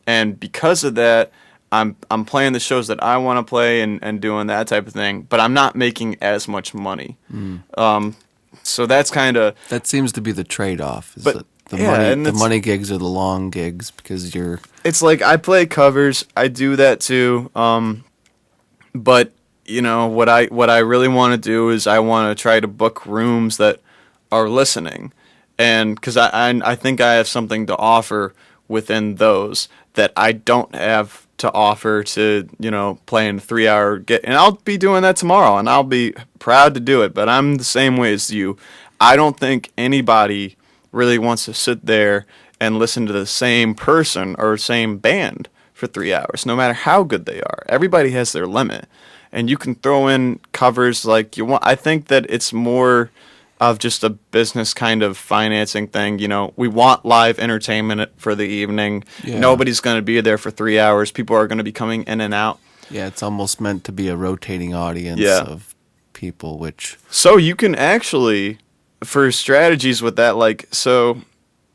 And because of that, I'm playing the shows that I want to play and doing that type of thing, but I'm not making as much money. So that's kind of... That seems to be the trade-off. The money gigs are the long gigs because you're... It's like I play covers. I do that too. But what I really want to do is I want to try to book rooms that are listening, and because I think I have something to offer within those that I don't have to offer to playing a 3 hour get, and I'll be doing that tomorrow, and I'll be proud to do it. But I'm the same way as you. I don't think anybody really wants to sit there and listen to the same person or same band for 3 hours, no matter how good they are. Everybody has their limit, and you can throw in covers like you want. I think that it's more of just a business kind of financing thing. We want live entertainment for the evening. Yeah. Nobody's going to be there for 3 hours. People are going to be coming in and out. Yeah, it's almost meant to be a rotating audience of people, which... So you can actually, for strategies with that, so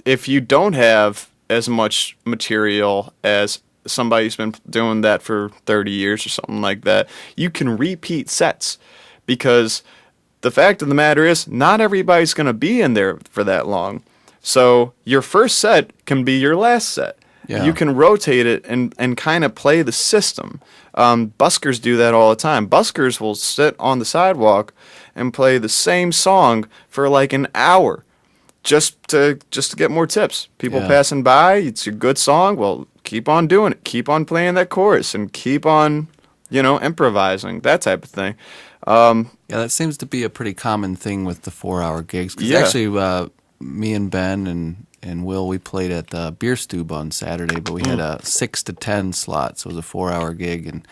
if you don't have as much material as somebody who's been doing that for 30 years or something like that, you can repeat sets, because the fact of the matter is not everybody's going to be in there for that long. So your first set can be your last set. Yeah. You can rotate it and kind of play the system. Buskers do that all the time. Buskers will sit on the sidewalk and play the same song for like an hour just to get more tips. People passing by, it's a good song. Well, keep on doing it. Keep on playing that chorus and keep on, improvising, that type of thing. That seems to be a pretty common thing with the 4-hour gigs. Because actually, me and Ben and Will, we played at the Beer Stube on Saturday, but we had a 6 to 10 slot, so it was a 4-hour gig, and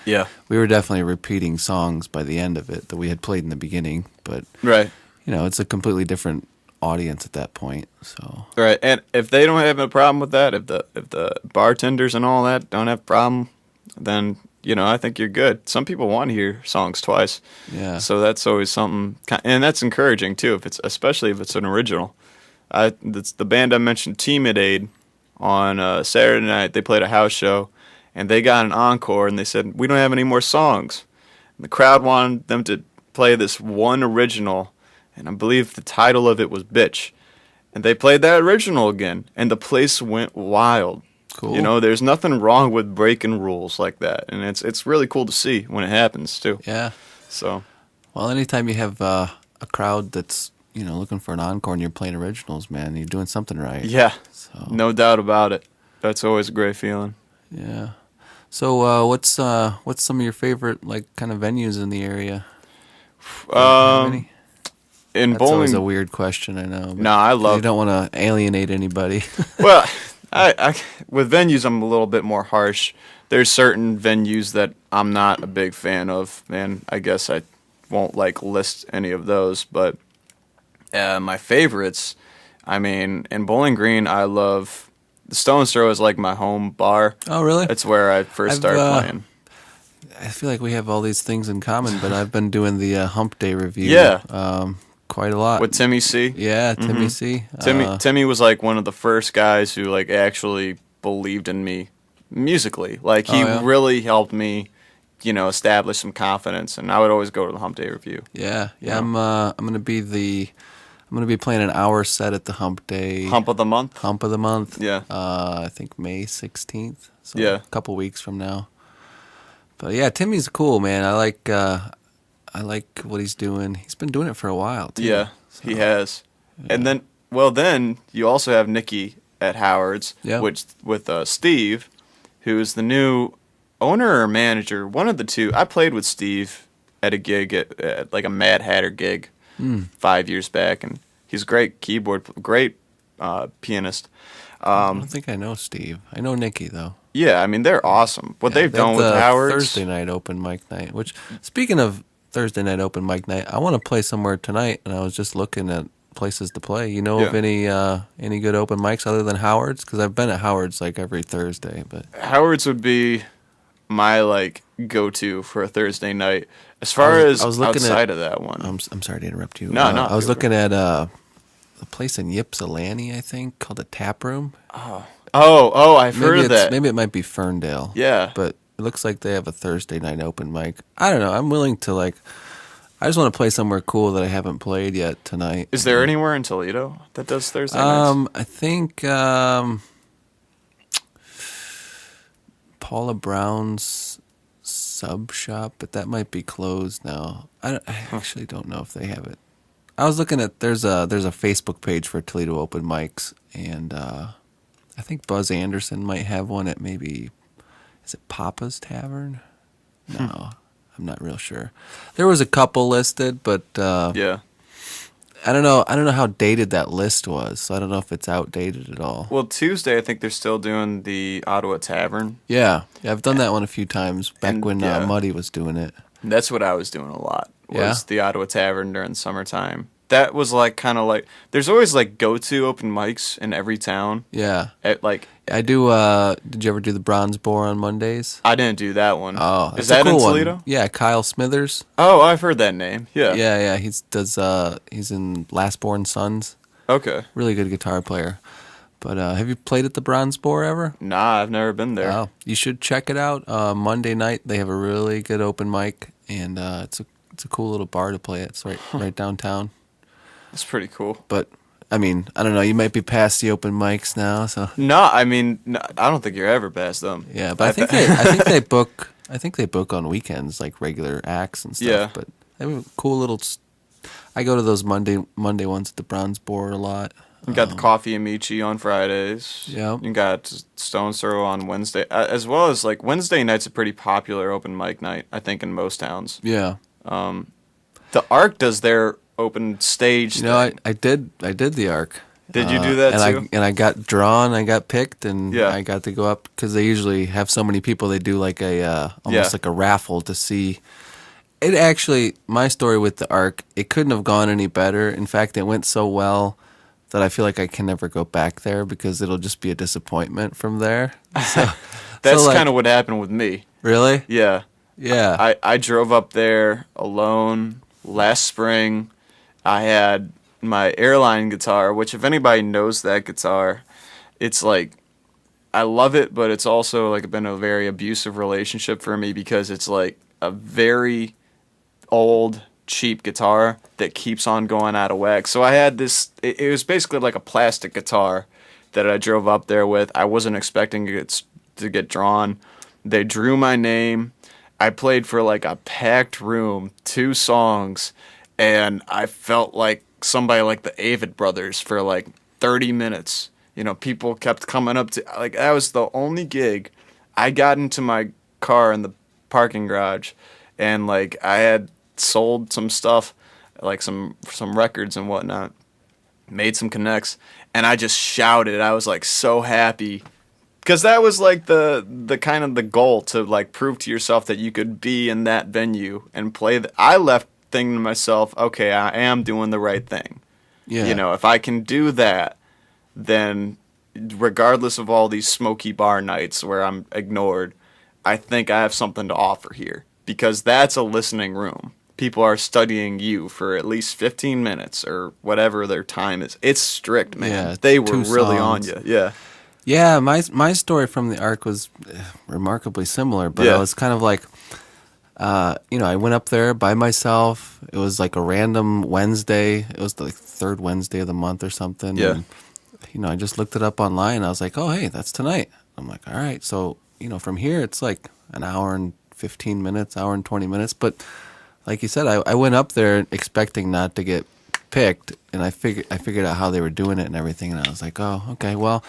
we were definitely repeating songs by the end of it that we had played in the beginning. But it's a completely different audience at that point. So and if they don't have a problem with that, if the bartenders and all that don't have a problem, then I think you're good. Some people want to hear songs twice. Yeah. So that's always something, and that's encouraging too. Especially if it's an original. It's the band I mentioned, Timid Aid, on Saturday night. They played a house show, and they got an encore, and they said, "We don't have any more songs." And the crowd wanted them to play this one original, and I believe the title of it was "Bitch," and they played that original again, and the place went wild. Cool. There's nothing wrong with breaking rules like that, and it's really cool to see when it happens too. Yeah. So, well, anytime you have a crowd that's looking for an encore and you're playing originals, man, you're doing something right. Yeah. So. No doubt about it. That's always a great feeling. Yeah. So, what's some of your favorite kind of venues in the area? In That's bowling, always a weird question, I know. No, I love. You don't want to alienate anybody. Well. I with venues, I'm a little bit more harsh. There's certain venues that I'm not a big fan of, and I guess I won't list any of those. But my favorites, in Bowling Green, I love the Stone's Throw is like my home bar. Oh, really? That's where I first started playing. I feel like we have all these things in common, but I've been doing the Hump Day review. Yeah. Quite a lot. With Timmy C? Yeah, Timmy C. Timmy was one of the first guys who actually believed in me musically. He really helped me, establish some confidence, and I would always go to the Hump Day review. Yeah. I'm gonna be playing an hour set at the Hump Day. Hump of the month? Hump of the month. Yeah. I think May 16th. So a couple weeks from now. But yeah, Timmy's cool, man. I like what he's doing. He's been doing it for a while, too. Yeah, so, he has. Yeah. And then you also have Nikki at Howard's, with Steve, who's the new owner or manager, one of the two. I played with Steve at a gig, at a Mad Hatter gig 5 years back, and he's a great great pianist. I don't think I know Steve. I know Nikki, though. Yeah, they're awesome. What they've done with Howard's. Thursday night open mic night, which, speaking of Thursday night open mic night, I want to play somewhere tonight, and I was just looking at places to play. You know of any good open mics other than Howard's? Because I've been at Howard's every Thursday, but Howard's would be my go-to for a Thursday night. As far as I was looking outside of that one, I'm sorry to interrupt you. No. I was looking at a place in Ypsilanti, I think, called a Tap Room. I've heard of that. Maybe it might be Ferndale. Yeah, but it looks like they have a Thursday night open mic. I don't know. I'm willing to I just want to play somewhere cool that I haven't played yet tonight. Is there anywhere in Toledo that does Thursday nights? I think Paula Brown's Sub Shop, but that might be closed now. I actually don't know if they have it. I was looking at there's a Facebook page for Toledo open mics, and I think Buzz Anderson might have one at maybe, is it Papa's Tavern? No, I'm not real sure. There was a couple listed, but Yeah. I don't know. I don't know how dated that list was, so I don't know if it's outdated at all. Well, Tuesday, I think they're still doing the Ottawa Tavern. Yeah, I've done that one a few times back And, when yeah. Muddy was doing it. That's what I was doing a lot. Was Yeah? the Ottawa Tavern during summertime. That was like kind of like there's always like go-to open mics in every town. Yeah, At like I do. Did you ever do the Bronze Boar on Mondays? I didn't do that one. Oh, is that's a that cool in one. Toledo? Yeah, Kyle Smithers. Oh, I've heard that name. Yeah. Yeah. He's in Last Born Sons. Okay. Really good guitar player. But have you played at the Bronze Boar ever? Nah, I've never been there. Oh, you should check it out. Monday night they have a really good open mic, and it's a cool little bar to play at. It's right downtown. That's pretty cool. But I mean, I don't know. You might be past the open mics now, so No, I mean, no, I don't think you're ever past them. yeah. But I think they book. I think they book on weekends, like regular acts and stuff. Yeah. But they have a cool little. I go to those Monday ones at the Bronze Boar a lot. You got the Coffee and Michi on Fridays. Yeah. You got Stone's Throw on Wednesday, as well as like Wednesday night's a pretty popular open mic night, I think, in most towns. Yeah. The Arc does their open stage. You know, thing. I did the Arc. Did you do that and too? I got drawn. I got picked, and Yeah. I got to go up because they usually have so many people. They do like a almost Yeah. like a raffle to see. It actually, my story with the Arc, it couldn't have gone any better. In fact, it went so well that I feel like I can never go back there because it'll just be a disappointment from there. So, That's like, kind of what happened with me. really. Yeah. Yeah. I drove up there alone last spring. I had my airline guitar, which if anybody knows that guitar, it's like I love it, but it's also like been a very abusive relationship for me because it's like a very old cheap guitar that keeps on going out of whack. So I had this it was basically like a plastic guitar that I drove up there with. I wasn't expecting it to get drawn. They drew my name. I played for like a packed room, 2 songs, and I felt like somebody like the Avid Brothers for like 30 minutes. You know, people kept coming up to, like, that was the only gig. I got into my car in the parking garage, and like I had sold some stuff, like some records and whatnot, made some connects, and I just shouted. I was like so happy. Because that was like the kind of the goal to like prove to yourself that you could be in that venue and play. I left thinking to myself, okay, I am doing the right thing. Yeah. You know, if I can do that, then regardless of all these smoky bar nights where I'm ignored, I think I have something to offer here. Because that's a listening room. People are studying you for at least 15 minutes or whatever their time is. It's strict, man. Yeah, they were 2 really on songs. you. Yeah. Yeah, my story from the Arc was remarkably similar, but Yeah. I was kind of like, I went up there by myself. It was like a random Wednesday. It was the 3rd Wednesday of the month or something. Yeah. And, I just looked it up online. I was like, oh, hey, that's tonight. I'm like, all right. So, from here, it's like an hour and 15 minutes, hour and 20 minutes. But like you said, I went up there expecting not to get picked, and I figured out how they were doing it and everything, and I was like, oh, okay, well,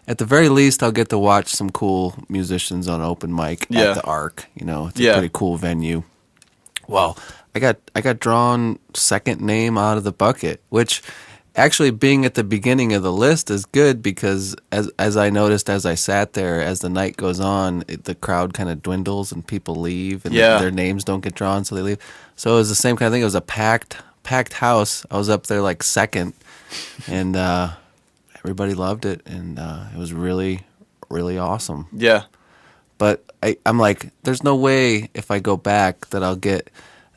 at the very least, I'll get to watch some cool musicians on open mic Yeah. at the Arc. It's Yeah. a pretty cool venue. Well, I got drawn second name out of the bucket, which actually being at the beginning of the list is good because as I noticed as I sat there, as the night goes on, the crowd kind of dwindles and people leave and Yeah. their names don't get drawn, so they leave. So it was the same kind of thing. It was a packed house. I was up there like second, and everybody loved it, and it was really, really awesome. Yeah. But I'm like, there's no way if I go back that I'll get,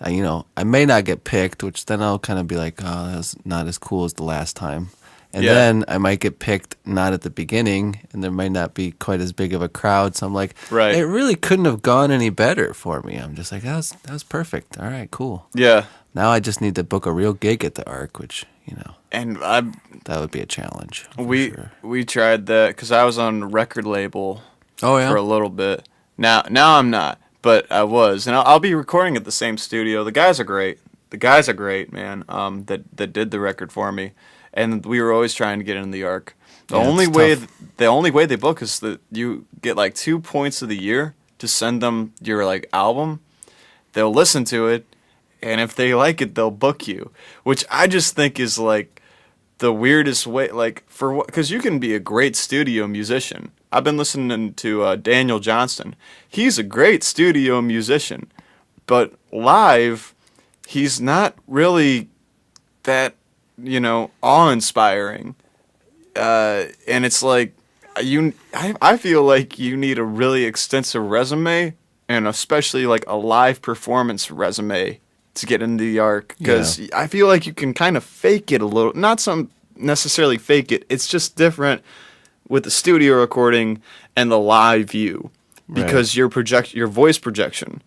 I may not get picked, which then I'll kind of be like, oh, that's not as cool as the last time. And Yeah. then I might get picked not at the beginning, and there might not be quite as big of a crowd. So I'm like, Right. it really couldn't have gone any better for me. I'm just like, that was perfect. All right, cool. Yeah. Now I just need to book a real gig at the Arc, which, And that would be a challenge. for we sure. we tried that because I was on a record label Oh, yeah? for a little bit. Now I'm not, but I was, and I'll be recording at the same studio. The guys are great. The guys are great, man. That did the record for me, and we were always trying to get in the Arc. Yeah, it's tough. The only way they book is that you get like 2 points of the year to send them your like album. They'll listen to it, and if they like it, they'll book you, which I just think is like the weirdest way. Like for what? Because you can be a great studio musician. I've been listening to Daniel Johnston. He's a great studio musician, but live, he's not really that awe-inspiring. And it's like I feel like you need a really extensive resume, and especially like a live performance resume to get into the Arc, because I feel like you can kind of fake it a little, not some necessarily fake it. It's just different with the studio recording and the live view, because your voice projection.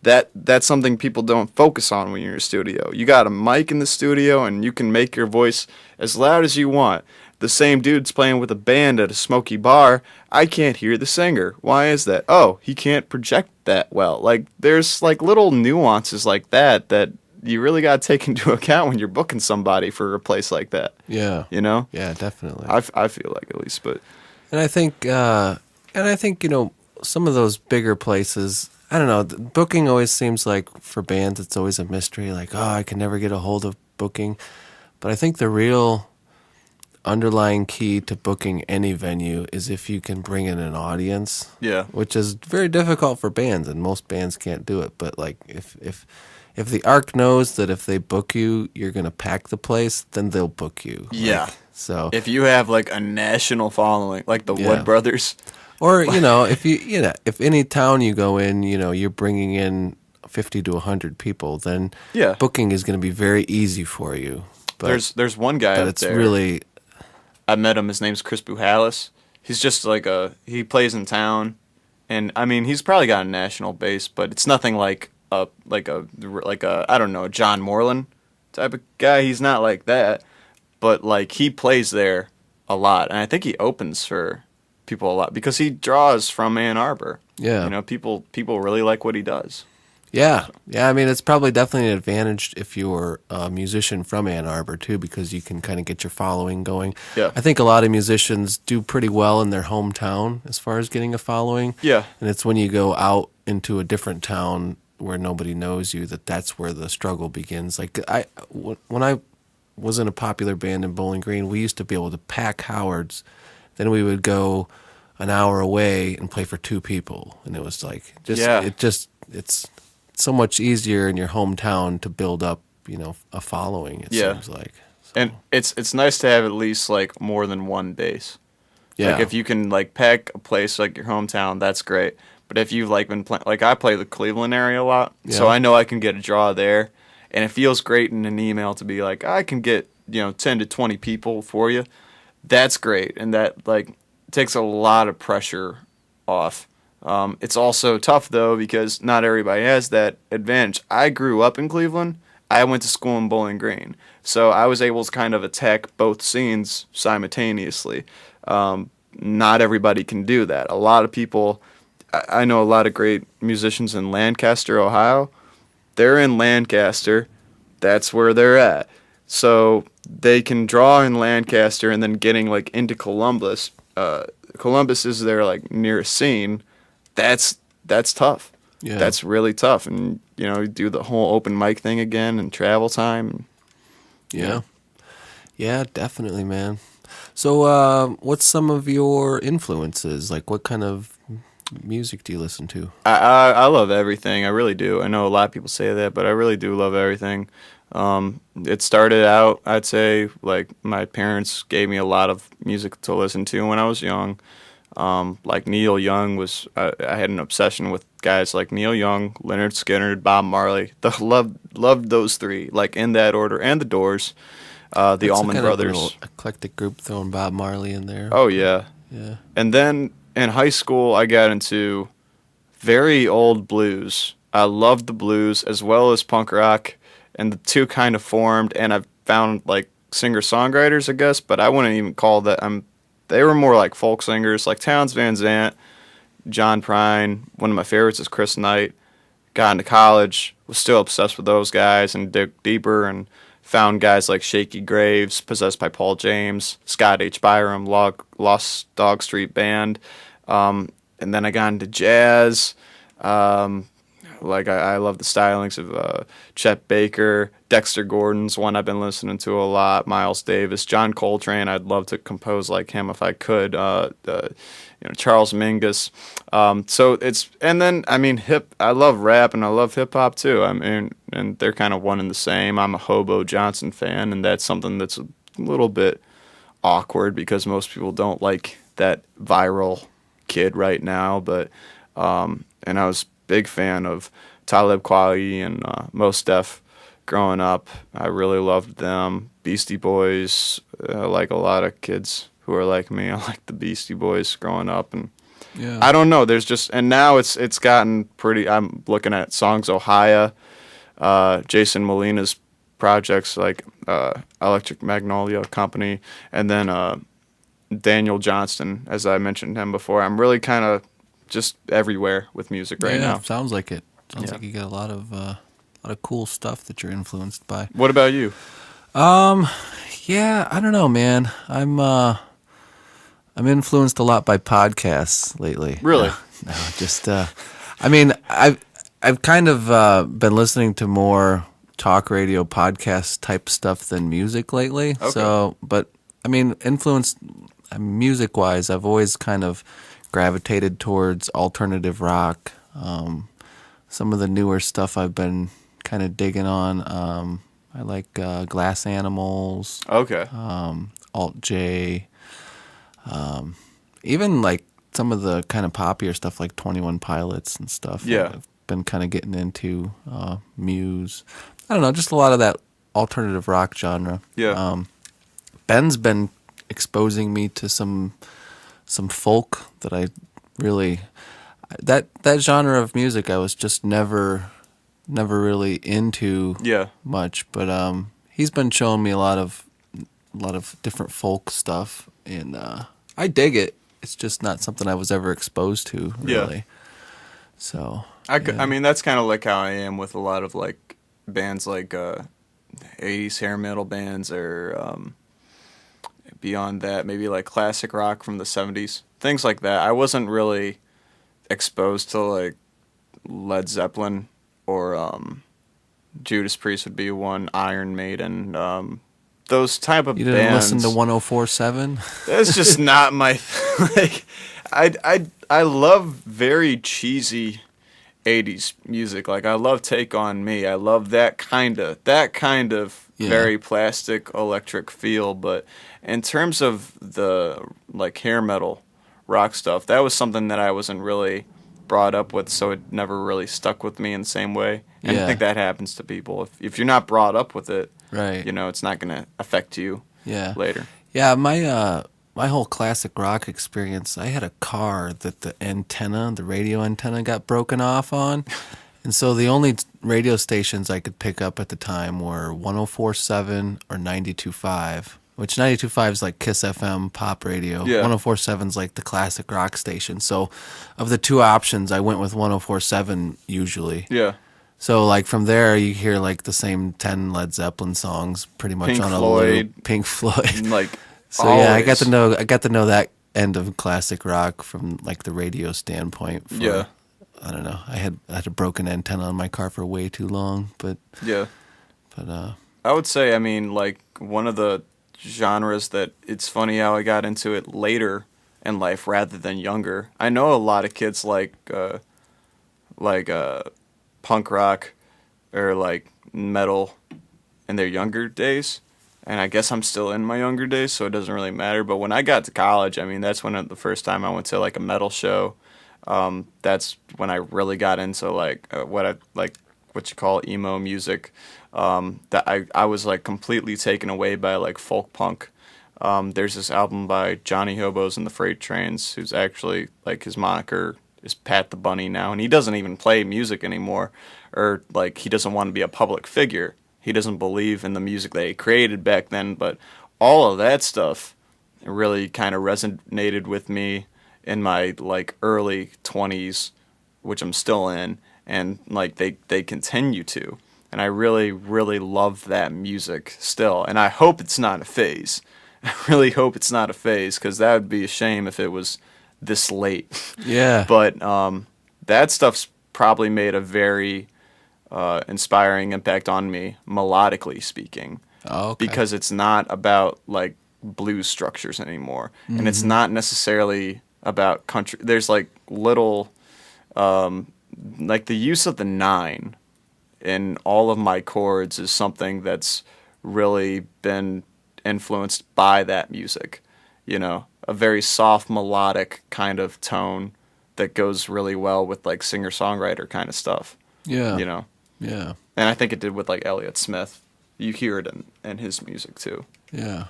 That's something people don't focus on when you're in a studio. You got a mic in the studio, and you can make your voice as loud as you want. The same dude's playing with a band at a smoky bar. I can't hear the singer. Why is that? Oh, he can't project that well. Like, there's like little nuances like that you really got to take into account when you're booking somebody for a place like that. Yeah. You know? Yeah, definitely. I feel like, at least, but. And I think, some of those bigger places, I don't know, booking always seems like for bands, it's always a mystery. Like, I can never get a hold of booking. But I think the real underlying key to booking any venue is if you can bring in an audience. Yeah. Which is very difficult for bands, and most bands can't do it. But like, if the Arc knows that if they book you, you're gonna pack the place, then they'll book you. Yeah. Like, so if you have like a national following, like the Wood Brothers, or if any town you go in, you're bringing in 50 to 100 people, then booking is going to be very easy for you. But there's one guy but up it's there. Really, I met him. His name's Chris Buhalis. He's just like he plays in town, and I mean he's probably got a national base, but it's nothing like a I don't know, John Moreland type of guy. He's not like that, but like he plays there a lot, and I think he opens for people a lot because he draws from Ann Arbor. Yeah, people really like what he does. Yeah, I mean, it's probably definitely an advantage if you're a musician from Ann Arbor, too, because you can kind of get your following going. Yeah. I think a lot of musicians do pretty well in their hometown as far as getting a following. Yeah. And it's when you go out into a different town where nobody knows you that's where the struggle begins. Like, when I was in a popular band in Bowling Green, we used to be able to pack Howard's. Then we would go an hour away and play for 2 people. And it was like, it's so much easier in your hometown to build up, a following, it seems like. So. And it's nice to have at least like more than one base. Yeah. Like if you can like pack a place like your hometown, that's great. But if you've like been playing, like I play the Cleveland area a lot, so I know I can get a draw there, and it feels great in an email to be like, I can get 10 to 20 people for you. That's great, and that like takes a lot of pressure off. It's also tough, though, because not everybody has that advantage. I grew up in Cleveland. I went to school in Bowling Green. So I was able to kind of attack both scenes simultaneously. Not everybody can do that. A lot of people, I know a lot of great musicians in Lancaster, Ohio. They're in Lancaster. That's where they're at. So they can draw in Lancaster and then getting like into Columbus. Columbus is their like nearest scene. That's tough. Yeah. That's really tough. And, do the whole open mic thing again and travel time. Yeah. Yeah, definitely, man. So what's some of your influences? Like, what kind of music do you listen to? I love everything. I really do. I know a lot of people say that, but I really do love everything. It started out, I'd say, like my parents gave me a lot of music to listen to when I was young. Like Neil Young I had an obsession with guys like Neil Young, Lynyrd Skynyrd, Bob Marley. Loved those 3, like in that order, and the Doors, the Allman Brothers. Of a little eclectic group throwing Bob Marley in there. Oh yeah. Yeah. And then in high school, I got into very old blues. I loved the blues as well as punk rock, and the 2 kind of formed. And I found like singer-songwriters, I guess, but I wouldn't even call that. They were more like folk singers, like Townes Van Zandt, John Prine. One of my favorites is Chris Knight. Got into college, was still obsessed with those guys, and dig deeper and found guys like Shaky Graves, Possessed by Paul James, Scott H. Byram, Lost Dog Street Band. And then I got into jazz. I love the stylings of Chet Baker, Dexter Gordon's one I've been listening to a lot, Miles Davis, John Coltrane. I'd love to compose like him if I could. Charles Mingus. I love rap and I love hip hop too. I mean, and they're kind of one and the same. I'm a Hobo Johnson fan, and that's something that's a little bit awkward because most people don't like that viral kid right now. But and I was big fan of Talib Kweli and Mos Def growing up. I really loved them. Beastie Boys, like a lot of kids who are like me. I like the Beastie Boys growing up, and Yeah. I don't know. There's just, and now it's gotten pretty. I'm looking at Songs Ohia, Jason Molina's projects like Electric Magnolia Company, and then Daniel Johnston, as I mentioned him before. I'm really kind of just everywhere with music right now. Sounds like it. Sounds like you got a lot of cool stuff that you're influenced by. What about you? Yeah, I don't know, man. I'm influenced a lot by podcasts lately. Really? No, just I mean, I've kind of been listening to more talk radio podcast type stuff than music lately. Okay. So, but I mean, influenced music wise, I've always kind of gravitated towards alternative rock. Some of the newer stuff I've been kind of digging on. I like Glass Animals, Okay. Alt J, even like some of the kind of poppier stuff like 21 Pilots and stuff. Yeah. I've been kind of getting into Muse. I don't know, just a lot of that alternative rock genre. Yeah. Ben's been exposing me to some folk that I really that genre of music I was just never really into Yeah. much, but he's been showing me a lot of different folk stuff, and I dig it. It's just not something I was ever exposed to, really. Yeah. So I mean, that's kind of like how I am with a lot of like bands like 80s hair metal bands, or beyond that, maybe like classic rock from the 70s, things like that. I wasn't really exposed to like Led Zeppelin or Judas Priest would be one, Iron Maiden, those type of you didn't bands. listen to 104.7? That's just not my like. I love very cheesy 80s music. Like I love Take on Me. I love that kind of very plastic electric feel. But in terms of the like hair metal rock stuff, that was something that I wasn't really brought up with, so it never really stuck with me in the same way. And I think that happens to people. If you're not brought up with it, Right. it's not going to affect you later. Yeah, my whole classic rock experience, I had a car that the radio antenna got broken off on. And so the only radio stations I could pick up at the time were 104.7 or 92.5, which 92.5 is like Kiss FM pop radio. Yeah. 104.7 is like the classic rock station. So of the two options, I went with 104.7 usually. Yeah. So like from there, you hear like the same 10 Led Zeppelin songs pretty much Pink on a Floyd. loop. Pink Floyd. Like, So always. yeah, I got to know that end of classic rock from like the radio standpoint. Yeah. I don't know. I had a broken antenna on my car for way too long, but Yeah. but I would say, I mean, like, one of the genres that it's funny how I got into it later in life rather than younger. I know a lot of kids like punk rock or like metal in their younger days. And I guess I'm still in my younger days, so it doesn't really matter. But when I got to college, I mean, that's when the first time I went to like a metal show. That's when I really got into like what you call emo music. That I was like completely taken away by like folk punk. There's this album by Johnny Hobos and the Freight Trains, who's actually like his moniker is Pat the Bunny now, and he doesn't even play music anymore, or like he doesn't want to be a public figure. He doesn't believe in the music that he created back then, but all of that stuff really kind of resonated with me in my like early 20s, which I'm still in, and like they continue to. And I really, really love that music still. And I hope it's not a phase. I really hope it's not a phase, because that would be a shame if it was this late. Yeah. But that stuff's probably made a very inspiring impact on me, melodically speaking. Oh, okay. Because it's not about like blues structures anymore, and it's not necessarily about country. There's like little, like the use of the nine in all of my chords is something that's really been influenced by that music. You know, a very soft melodic kind of tone that goes really well with like singer-songwriter kind of stuff. Yeah. You know, Yeah. and I think it did with like Elliott Smith. You hear it in his music too. Yeah.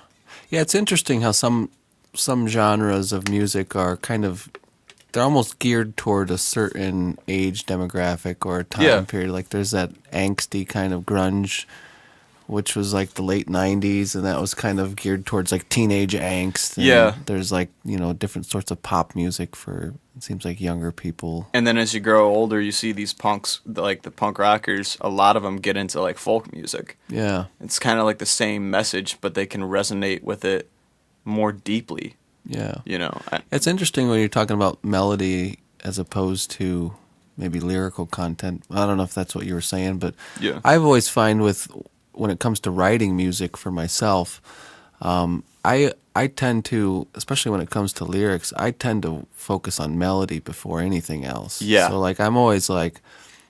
Yeah, it's interesting how some genres of music are kind of, they're almost geared toward a certain age demographic or a time period. Like there's that angsty kind of grunge, which was like the late 90s, and that was kind of geared towards like teenage angst. And there's like, you know, different sorts of pop music for, it seems like, younger people. And then as you grow older, you see these punks, like the punk rockers, a lot of them get into like folk music. Yeah. It's kind of like the same message, but they can resonate with it more deeply. Yeah. You know, It's interesting when you're talking about melody as opposed to maybe lyrical content. I don't know if that's what you were saying, but yeah. I've always find when it comes to writing music for myself, I tend to, especially when it comes to lyrics, I tend to focus on melody before anything else. Yeah. So like I'm always like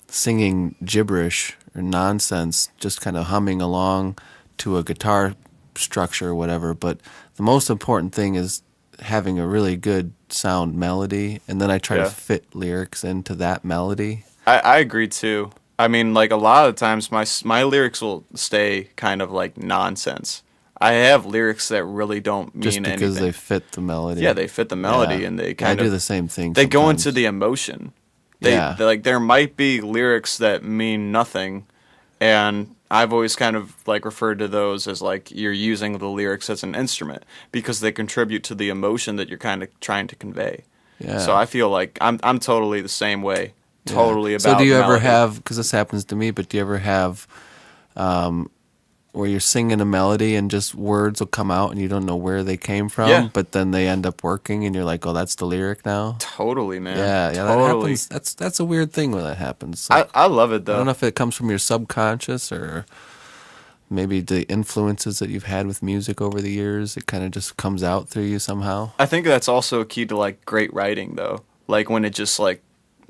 singing gibberish or nonsense, just kind of humming along to a guitar structure or whatever. But the most important thing is having a really good sound melody, and then I try to fit lyrics into that melody. I agree too. I mean, like a lot of times my lyrics will stay kind of like nonsense. I have lyrics that really don't mean anything. Just because they fit the melody. Yeah, they fit the melody, and they kind of... I do the same thing They sometimes. go into the emotion. They like, there might be lyrics that mean nothing, and I've always kind of like referred to those as like you're using the lyrics as an instrument, because they contribute to the emotion that you're kind of trying to convey. Yeah. So I feel like I'm totally the same way. Totally about So do you ever melody. have, because this happens to me, but do you ever have where you're singing a melody and just words will come out and you don't know where they came from, but then they end up working and you're like, oh, that's the lyric now? Totally, man. Yeah, Totally. that happens. That's a weird thing when that happens. Like, I love it, though. I don't know if it comes from your subconscious or maybe the influences that you've had with music over the years. It kind of just comes out through you somehow. I think that's also a key to like great writing, though. Like when it just like,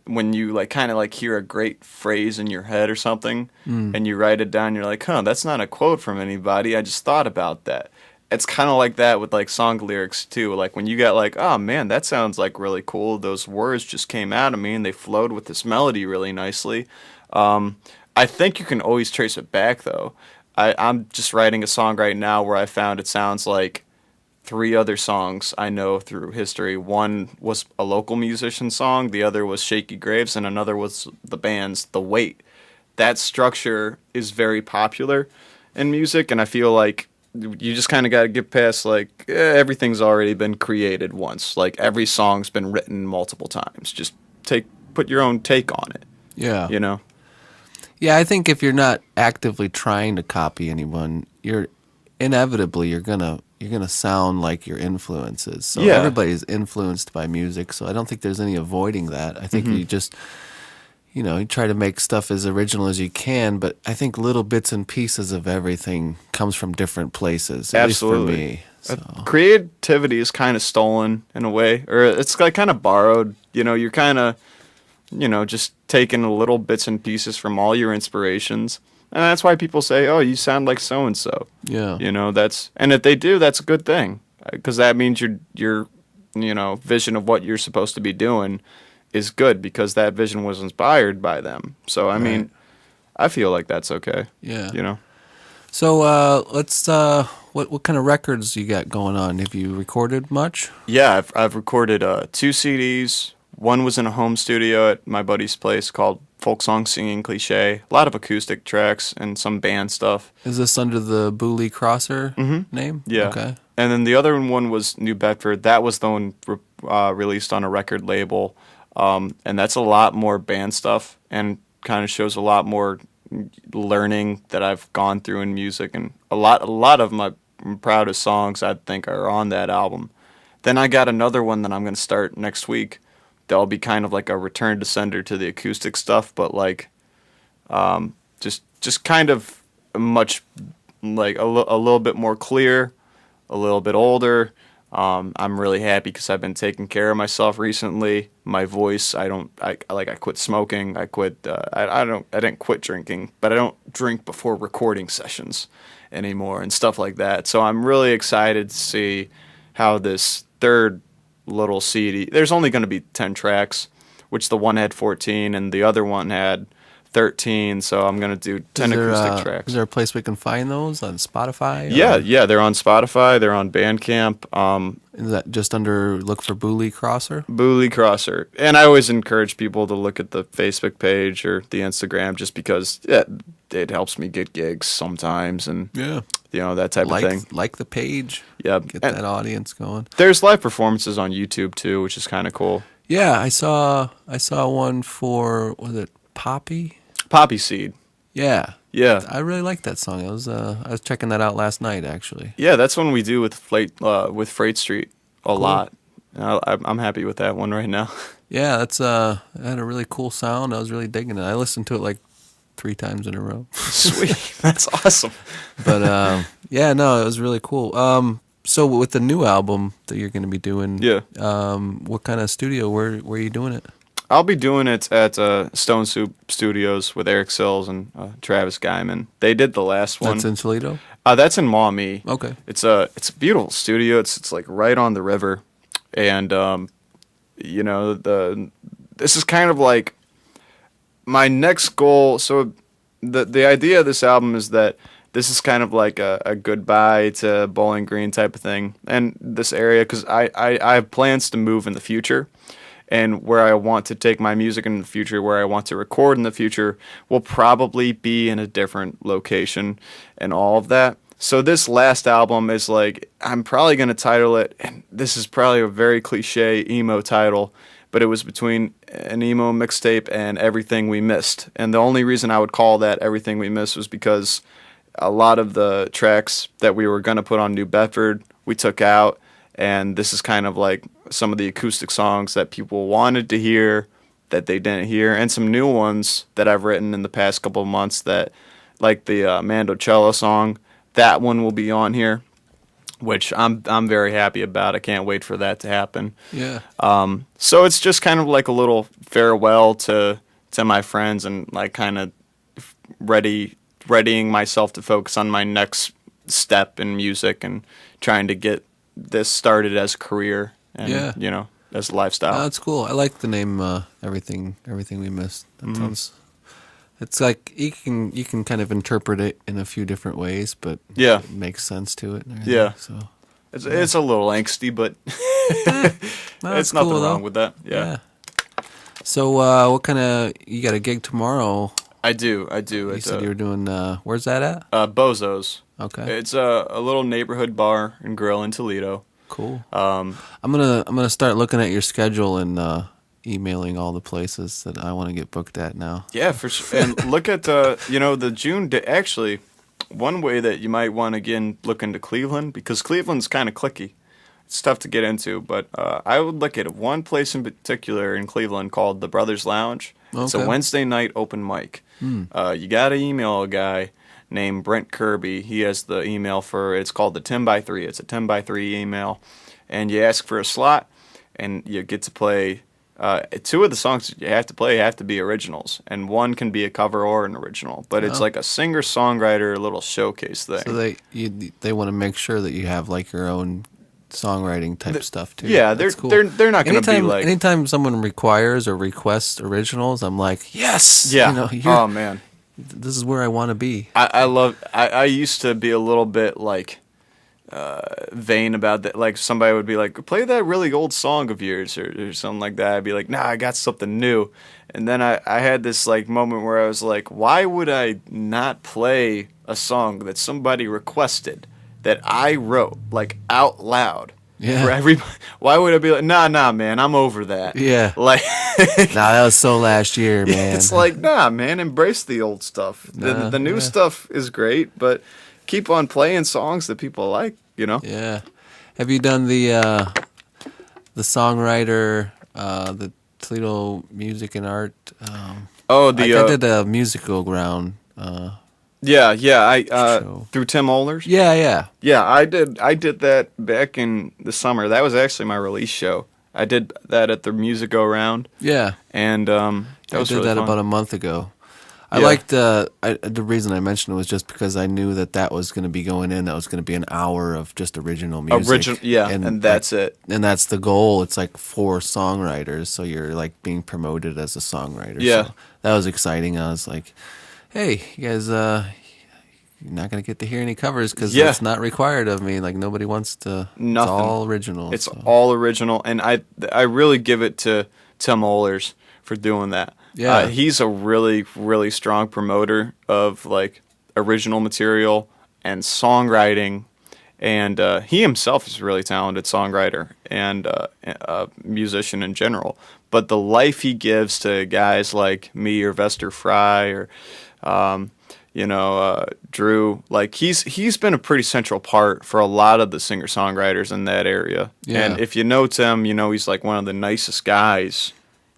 when you like kind of like hear a great phrase in your head or something and you write it down, you're like, huh, that's not a quote from anybody. I just thought about that. It's kind of like that with like song lyrics too. Like when you got like, oh man, that sounds like really cool. Those words just came out of me and they flowed with this melody really nicely. I think you can always trace it back though. I'm just writing a song right now where I found it sounds like 3 other songs I know through history. One was a local musician song, the other was Shaky Graves, and another was the band's The Weight. That structure is very popular in music, and I feel like you just kind of got to get past like everything's already been created once. Like every song's been written multiple times. Just put your own take on it. Yeah. You know? Yeah, I think if you're not actively trying to copy anyone, you're gonna sound like your influences. So everybody's influenced by music, so I don't think there's any avoiding that. I think you just, you try to make stuff as original as you can, but I think little bits and pieces of everything comes from different places, at Absolutely. least for me. So. Creativity is kind of stolen in a way, or it's like kind of borrowed. You're kind of, just taking little bits and pieces from all your inspirations. And that's why people say, oh, you sound like so-and-so. Yeah. And if they do, that's a good thing. Because that means your vision of what you're supposed to be doing is good, because that vision was inspired by them. So, I mean, I feel like that's okay. Yeah. So, let's, what kind of records you got going on? Have you recorded much? Yeah, I've recorded 2 CDs. One was in a home studio at my buddy's place called Folk Song Singing Cliche. A lot of acoustic tracks and some band stuff. Is this under the Booley Crosser name? Yeah. Okay. And then the other one was New Bedford. That was the one released on a record label, and that's a lot more band stuff and kind of shows a lot more learning that I've gone through in music, and a lot of my proudest songs I think are on that album. Then I got another one that I'm going to start next week. That'll be kind of like a return to sender to the acoustic stuff, but like just kind of much like a little bit more clear, a little bit older. I'm really happy because I've been taking care of myself recently. My voice, I quit smoking. I didn't quit drinking, but I don't drink before recording sessions anymore and stuff like that. So I'm really excited to see how this third little CD, there's only going to be 10 tracks, which the one had 14 and the other one had 13, so I'm going to do 10 acoustic tracks. Is there a place we can find those on Spotify? Yeah, they're on Spotify, they're on Bandcamp. Is that just under, look for Booley Crosser? Booley Crosser. And I always encourage people to look at the Facebook page or the Instagram just because it helps me get gigs sometimes and that type of thing. Like the page. Yeah. Get that audience going. There's live performances on YouTube too, which is kind of cool. Yeah, I saw one for, was it Poppy? Poppy Seed. Yeah. Yeah. I really liked that song. I was checking that out last night, actually. Yeah, that's one we do with Freight Street a lot. I'm happy with that one right now. Yeah, that's it had a really cool sound. I was really digging it. I listened to it like 3 times in a row. Sweet. That's awesome. But yeah, no, it was really cool. So with the new album that you're going to be doing, what kind of studio? Where are you doing it? I'll be doing it at Stone Soup Studios with Eric Sills and Travis Guyman. They did the last one. That's in Toledo? That's in Maumee. Okay. It's a beautiful studio. It's like right on the river, and this is kind of like my next goal. So the idea of this album is that this is kind of like a goodbye to Bowling Green type of thing, and this area because I have plans to move in the future. And where I want to take my music in the future, where I want to record in the future, will probably be in a different location and all of that. So this last album is like, I'm probably going to title it, and this is probably a very cliche emo title, but it was between an emo mixtape and Everything We Missed. And the only reason I would call that Everything We Missed was because a lot of the tracks that we were going to put on New Bedford, we took out. And this is kind of like some of the acoustic songs that people wanted to hear that they didn't hear, and some new ones that I've written in the past couple of months that, like the Mandocello song, that one will be on here, which I'm very happy about. I can't wait for that to happen. Yeah. So it's just kind of like a little farewell to my friends and like kind of readying myself to focus on my next step in music and trying to get this started as a career and as a lifestyle. That's cool. I like the name Everything We Missed. That sounds. It's like you can kind of interpret it in a few different ways, but it makes sense to it. Yeah. So it's a little angsty, but it's nothing cool, wrong with that. Yeah. So what kind of you got a gig tomorrow? I do. You said you were doing. Where's that at? Bozo's. Okay. It's a little neighborhood bar and grill in Toledo. Cool. I'm gonna start looking at your schedule and emailing all the places that I want to get booked at now. Yeah, for sure. And look at the June. Actually, one way that you might want to again look into Cleveland, because Cleveland's kind of cliquey. It's tough to get into, but I would look at one place in particular in Cleveland called the Brothers Lounge. Okay. It's a Wednesday night open mic. You got to email a guy named Brent Kirby. He has the email it's called the 10x3. It's a 10x3 email. And you ask for a slot, and you get to play. 2 of the songs you have to play have to be originals, and one can be a cover or an original. But it's like a singer-songwriter little showcase thing. So they want to make sure that you have like your own songwriting type stuff too. Yeah, cool. they're not going to be like. Anytime someone requires or requests originals, I'm like, yes. Yeah. Oh man. This is where I want to be. I used to be a little bit like vain about that. Like somebody would be like, play that really old song of yours or something like that. I'd be like, nah, I got something new. And then I had this like moment where I was like, why would I not play a song that somebody requested that I wrote like out loud? For Yeah. everybody, why would I be like, nah, man, I'm over that. Yeah. Like, Nah, that was so last year, man. it's like, nah, man, embrace the old stuff. Nah, The new yeah. stuff is great, but keep on playing songs that people like, you know? Yeah. Have you done the songwriter, the Toledo Music and Art? Oh, Like I did a musical ground yeah, I show. through Tim Ohlers. Yeah, yeah, Yeah, I did that back in the summer. That was actually my release show. I did that at the Music Go Round, yeah. and that I was did really that fun. about a month ago. I Yeah. liked the reason I mentioned it was just because I knew that was going to be going in. That was going to be an hour of just original music. Original, yeah, and that's it. And that's the goal. It's like for songwriters, so you're like being promoted as a songwriter. Yeah. So that was exciting. I was like, hey, you guys, you're not going to get to hear any covers because Yeah. it's not required of me. Like nobody wants to. Nothing. It's all original. It's so. all original, and I really give it to Tim Ohlers for doing that. Yeah. He's a really, really strong promoter of like original material and songwriting, and he himself is a really talented songwriter and a musician in general. But the life he gives to guys like me or Vester Fry or Drew, like he's been a pretty central part for a lot of the singer-songwriters in that area. Yeah. And if you know Tim, you know he's like one of the nicest guys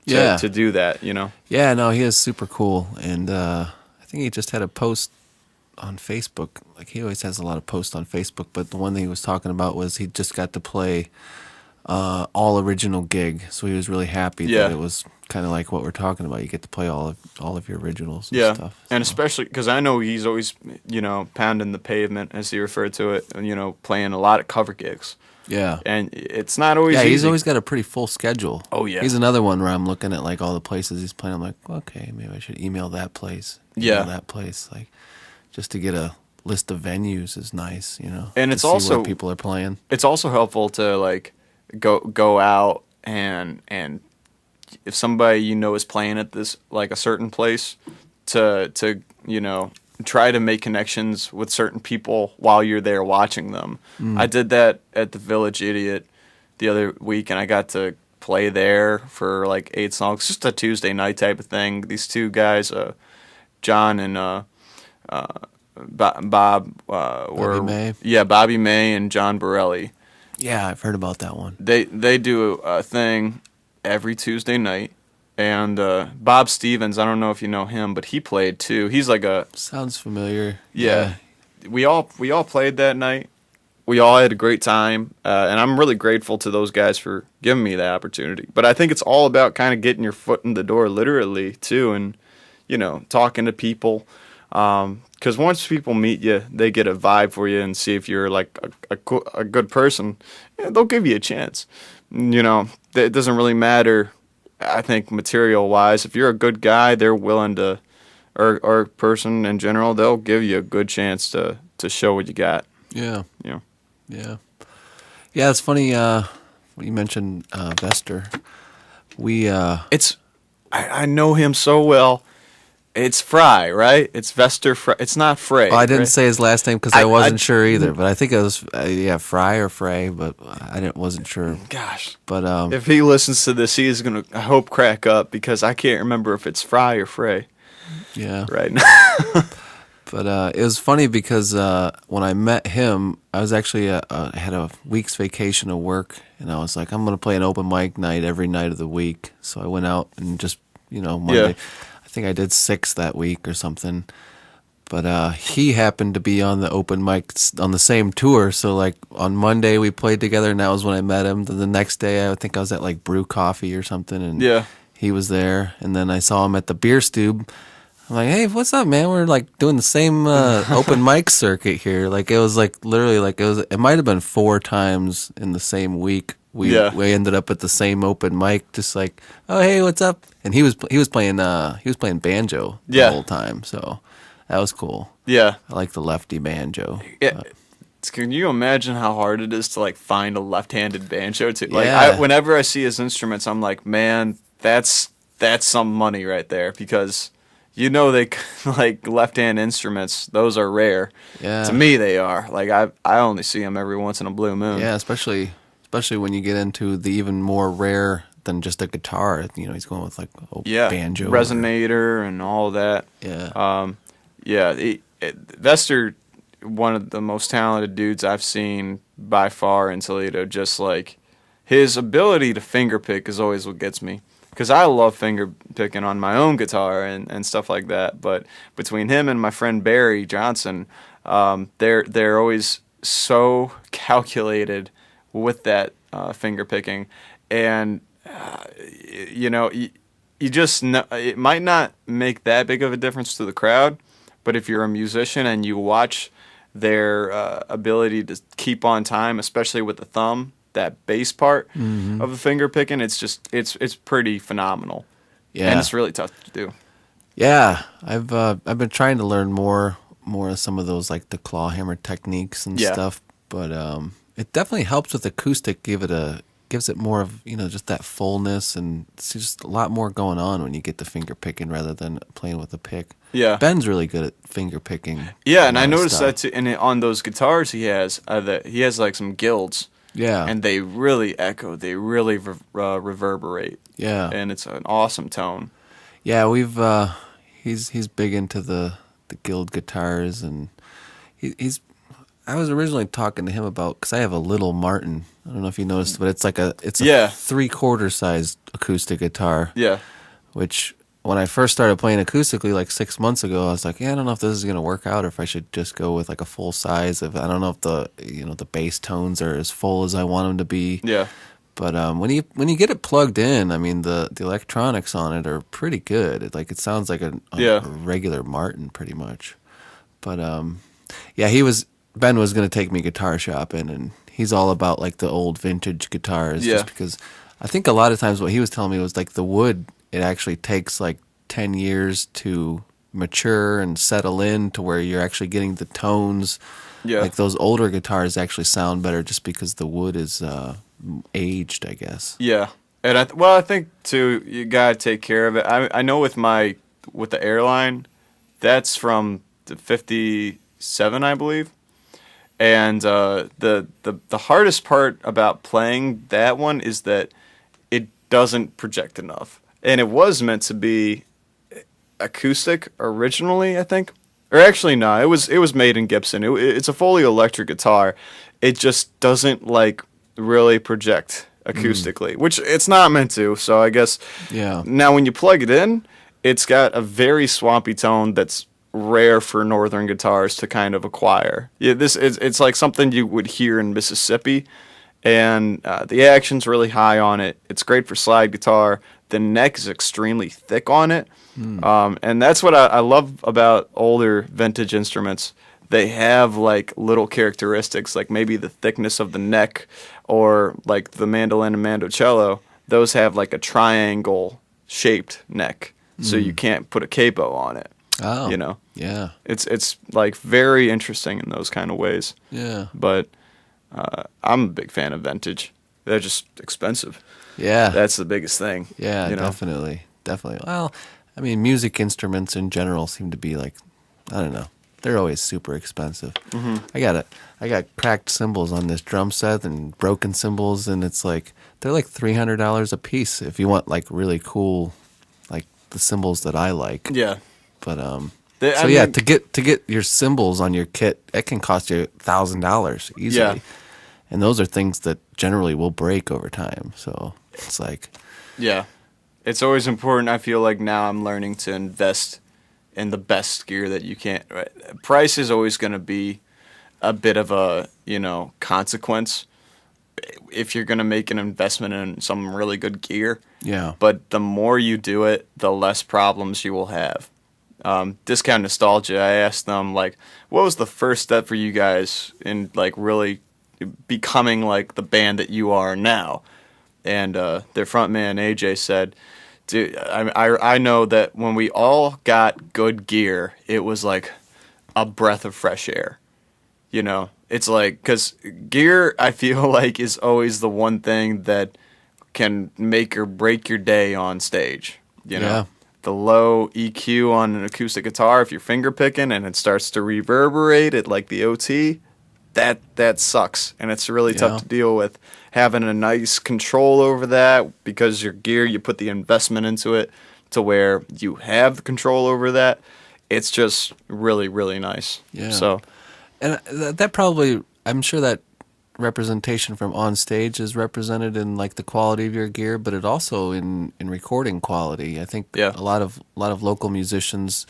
to do that, you know. Yeah, no, he is super cool, and I think he just had a post on Facebook. Like he always has a lot of posts on Facebook, but the one that he was talking about was he just got to play all original gig, so he was really happy Yeah. that it was kind of like what we're talking about. You get to play all of your originals and Yeah, stuff. and so. especially because I know he's always, pounding the pavement, as he referred to it, and, playing a lot of cover gigs. Yeah. And it's not always easy. He's always got a pretty full schedule. Oh, yeah. He's another one where I'm looking at like all the places he's playing. I'm like, okay, maybe I should email that place. Yeah. That place. Like, just to get a list of venues is nice, And to it's see also where people are playing. It's also helpful to like go out and if somebody is playing at this like a certain place to try to make connections with certain people while you're there watching them. I did that at the Village Idiot the other week, and I got to play there for like 8 songs, just a Tuesday night type of thing. These two guys, John and Bob were Bobby May. Yeah, Bobby May and John Borelli. Yeah, I've heard about that one. They do a thing every Tuesday night. And Bob Stevens, I don't know if you know him, but he played too. He's like a Sounds familiar. yeah. We all played that night. We all had a great time, and I'm really grateful to those guys for giving me that opportunity. But I think it's all about kind of getting your foot in the door, literally too, and talking to people. Because once people meet you, they get a vibe for you and see if you're like a good person. Yeah, they'll give you a chance. It doesn't really matter. I think material-wise, if you're a good guy, they're willing to, or person in general, they'll give you a good chance to show what you got. Yeah. Yeah. Yeah. Yeah, it's funny when you mentioned Vester. We I know him so well. It's Fry, right? It's Vester Fry. It's not Frey. I didn't right? say his last name because I wasn't sure either, but I think it was Fry or Frey, but wasn't sure. Gosh. But If he listens to this, he is gonna, I hope, crack up because I can't remember if it's Fry or Frey yeah. right now. But it was funny because when I met him, I was actually I had a week's vacation of work, and I was like, I'm going to play an open mic night every night of the week. So I went out and just Monday. Yeah. I think I did 6 that week or something. But he happened to be on the open mic on the same tour. So like on Monday we played together, and that was when I met him. Then the next day I think I was at like Brew Coffee or something, and Yeah. he was there. And then I saw him at the Beer Stube. I'm like, hey, what's up, man? We're like doing the same open mic circuit here. Like it was like literally like it might have been 4 times in the same week. We ended up at the same open mic, just like, oh hey, what's up? And he was playing banjo the whole time, so that was cool. Yeah. I like the lefty banjo. Yeah. Can you imagine how hard it is to like find a left-handed banjo too? Like Yeah. whenever I see his instruments, I'm like, man, that's some money right there because they like left-hand instruments. Those are rare. Yeah. To me, they are. Like I only see them every once in a blue moon. Yeah, especially especially when you get into the even more rare than just a guitar. You know, he's going with like a Yeah, banjo, resonator, and all that. yeah, Yeah, Vester, one of the most talented dudes I've seen by far in Toledo. Just like his ability to finger pick is always what gets me. Because I love finger picking on my own guitar and stuff like that. But between him and my friend Barry Johnson, they're always so calculated with that finger picking, and you know, you just know it might not make that big of a difference to the crowd, but if you're a musician and you watch their ability to keep on time, especially with the thumb, that bass part of the finger picking, it's pretty phenomenal, and yeah, it's really tough to do. yeah. I've been trying to learn more of some of those like the claw hammer techniques and Yeah. stuff, but it definitely helps with acoustic. Gives it more of, you know, just that fullness, and it's just a lot more going on when you get the finger picking rather than playing with a pick. Yeah. Ben's really good at finger picking. Yeah, a and I lot of noticed stuff. that too. And on those guitars that he has like some guilds, Yeah, and they really echo. They really reverberate, yeah, and it's an awesome tone. yeah. He's big into the Guild guitars, and he's. I was originally talking to him about, because I have a little Martin. I don't know if you noticed, but it's a Yeah. 3/4 sized acoustic guitar. Yeah, Which when I first started playing acoustically like 6 months ago, I was like, yeah, I don't know if this is gonna work out, or if I should just go with like a full size. I don't know if the bass tones are as full as I want them to be. yeah, But when you get it plugged in, I mean the electronics on it are pretty good. It sounds like Yeah. a regular Martin pretty much. But yeah, Ben was gonna take me guitar shopping, and he's all about like the old vintage guitars. Yeah. Just because I think a lot of times what he was telling me was like the wood, it actually takes like 10 years to mature and settle in to where you're actually getting the tones. yeah, Like those older guitars actually sound better just because the wood is aged, I guess. yeah. And I think too, you gotta take care of it. I know with the airline, that's from the '57, I believe. And the hardest part about playing that one is that it doesn't project enough. And it was meant to be acoustic originally, I think. Or actually, no, it was made in Gibson. It's a fully electric guitar. It just doesn't like really project acoustically, which it's not meant to. So I guess Yeah. now when you plug it in, it's got a very swampy tone that's rare for northern guitars to kind of acquire. Yeah, it's like something you would hear in Mississippi, and the action's really high on it. It's great for slide guitar. The neck is extremely thick on it, and that's what I love about older vintage instruments. They have like little characteristics, like maybe the thickness of the neck, or like the mandolin and mandocello. Those have like a triangle shaped neck, so you can't put a capo on it. Oh. You know, Yeah. it's like very interesting in those kind of ways. Yeah. But I'm a big fan of vintage. They're just expensive. Yeah. That's the biggest thing. Yeah, you know? definitely. Definitely. Well, I mean, music instruments in general seem to be like, I don't know. They're always super expensive. Mm-hmm. I got cracked cymbals on this drum set and broken cymbals, and it's like they're like $300 a piece if you want like really cool, like the cymbals that I like. Yeah. But I so yeah, mean- to get your cymbals on your kit, it can cost you $1,000 easily. Yeah. And those are things that generally will break over time. So it's like, Yeah. It's always important. I feel like now I'm learning to invest in the best gear that you can. Right? Price is always going to be a bit of a, consequence if you're going to make an investment in some really good gear. yeah. But the more you do it, the less problems you will have. Discount Nostalgia, I asked them, like, what was the first step for you guys in, like, really becoming, like, the band that you are now? And their frontman, AJ, said, dude, I know that when we all got good gear, it was like a breath of fresh air. It's like, because gear, I feel like, is always the one thing that can make or break your day on stage. Yeah. The low EQ on an acoustic guitar, if you're finger picking and it starts to reverberate at like the OT, that sucks, and it's really Yeah. tough to deal with. Having a nice control over that, because your gear, you put the investment into it to where you have the control over that. It's just really, really nice. Yeah. So, And that probably, I'm sure that representation from on stage is represented in like the quality of your gear, but it also in recording quality. I think Yeah. a lot of local musicians,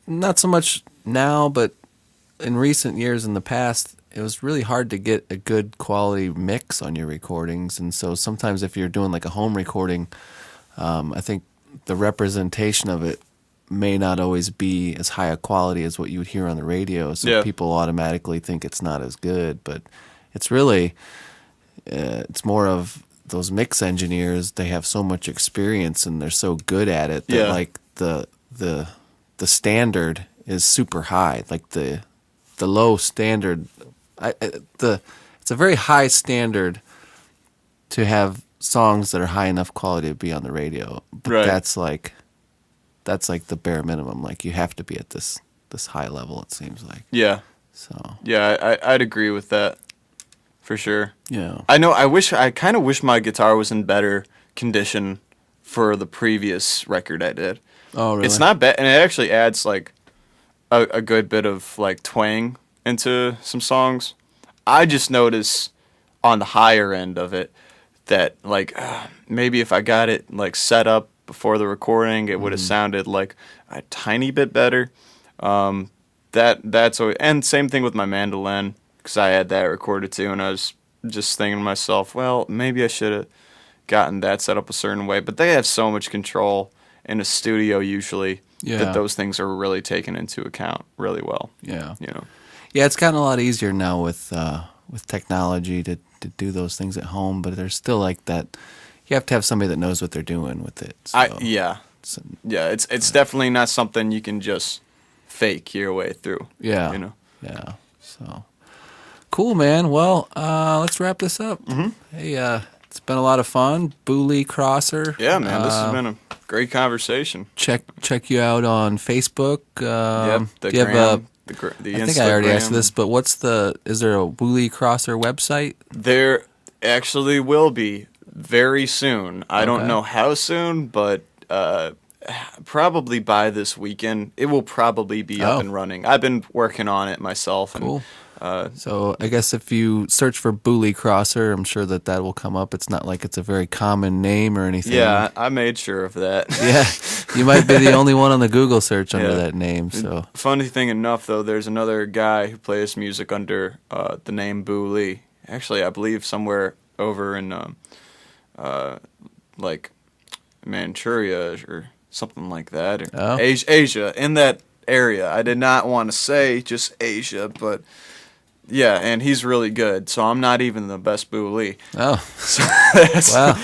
not so much now, but in recent years in the past, it was really hard to get a good quality mix on your recordings. And so sometimes if you're doing like a home recording, I think the representation of it may not always be as high a quality as what you would hear on the radio. So Yeah. people automatically think it's not as good, but it's really, it's more of those mix engineers. They have so much experience and they're so good at it that Yeah. like the standard is super high. Like the low standard, it's a very high standard to have songs that are high enough quality to be on the radio. But Right. that's like the bare minimum. Like you have to be at this high level, it seems like. yeah. So Yeah, I'd agree with that. For sure. yeah. I kind of wish my guitar was in better condition for the previous record I did. Oh really? It's not bad, and it actually adds like a good bit of like twang into some songs. I just notice on the higher end of it that like maybe if I got it like set up before the recording, it would have sounded like a tiny bit better. And same thing with my mandolin, because I had that recorded too, and I was just thinking to myself, well, maybe I should have gotten that set up a certain way. But they have so much control in a studio usually Yeah. that those things are really taken into account really well. Yeah. You know. Yeah, it's gotten a lot easier now with technology to do those things at home, but there's still like that. You have to have somebody that knows what they're doing with it. So, Yeah, so- it's definitely not something you can just fake your way through. yeah, You know. yeah. So cool, man. Well, let's wrap this up. Mm-hmm. Hey, it's been a lot of fun. Booley Crosser. Yeah, man, this has been a great conversation. Check you out on Facebook. The do you gram, have the I think I already asked Instagram. this, but is there a Booley Crosser website? There actually will be very soon. I don't Okay. know how soon, but probably by this weekend, it will probably be up Oh. and running. I've been working on it myself. Cool. And, So I guess if you search for Booley Crosser, I'm sure that will come up. It's not like it's a very common name or anything. yeah, I made sure of that. Yeah, you might be the only one on the Google search under Yeah. that name. So Funny thing enough, though, there's another guy who plays music under the name Boo Lee. Actually, I believe somewhere over in like Manchuria or something like that, or Oh. Asia, in that area. I did not want to say just Asia, but yeah, and he's really good. So I'm not even the best Boo Lee. oh So that's, wow,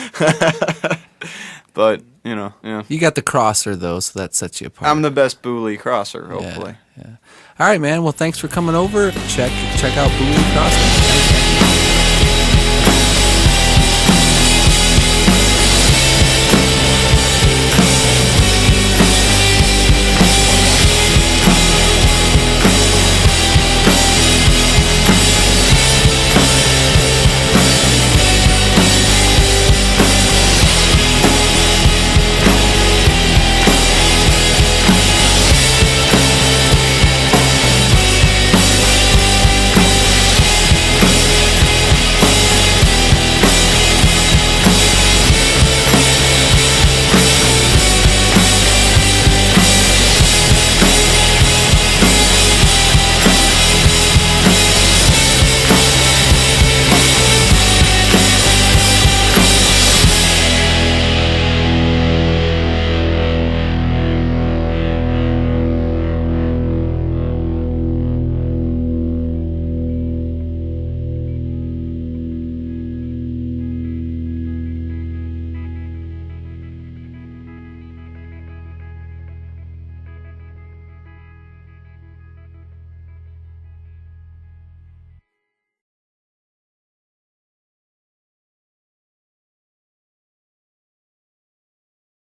but you know, yeah, you got the crosser though, so that sets you apart. I'm the best Boo Lee crosser, Yeah, hopefully. yeah. All right, man. Well, thanks for coming over. Check out Booley Crosser. Thanks, man.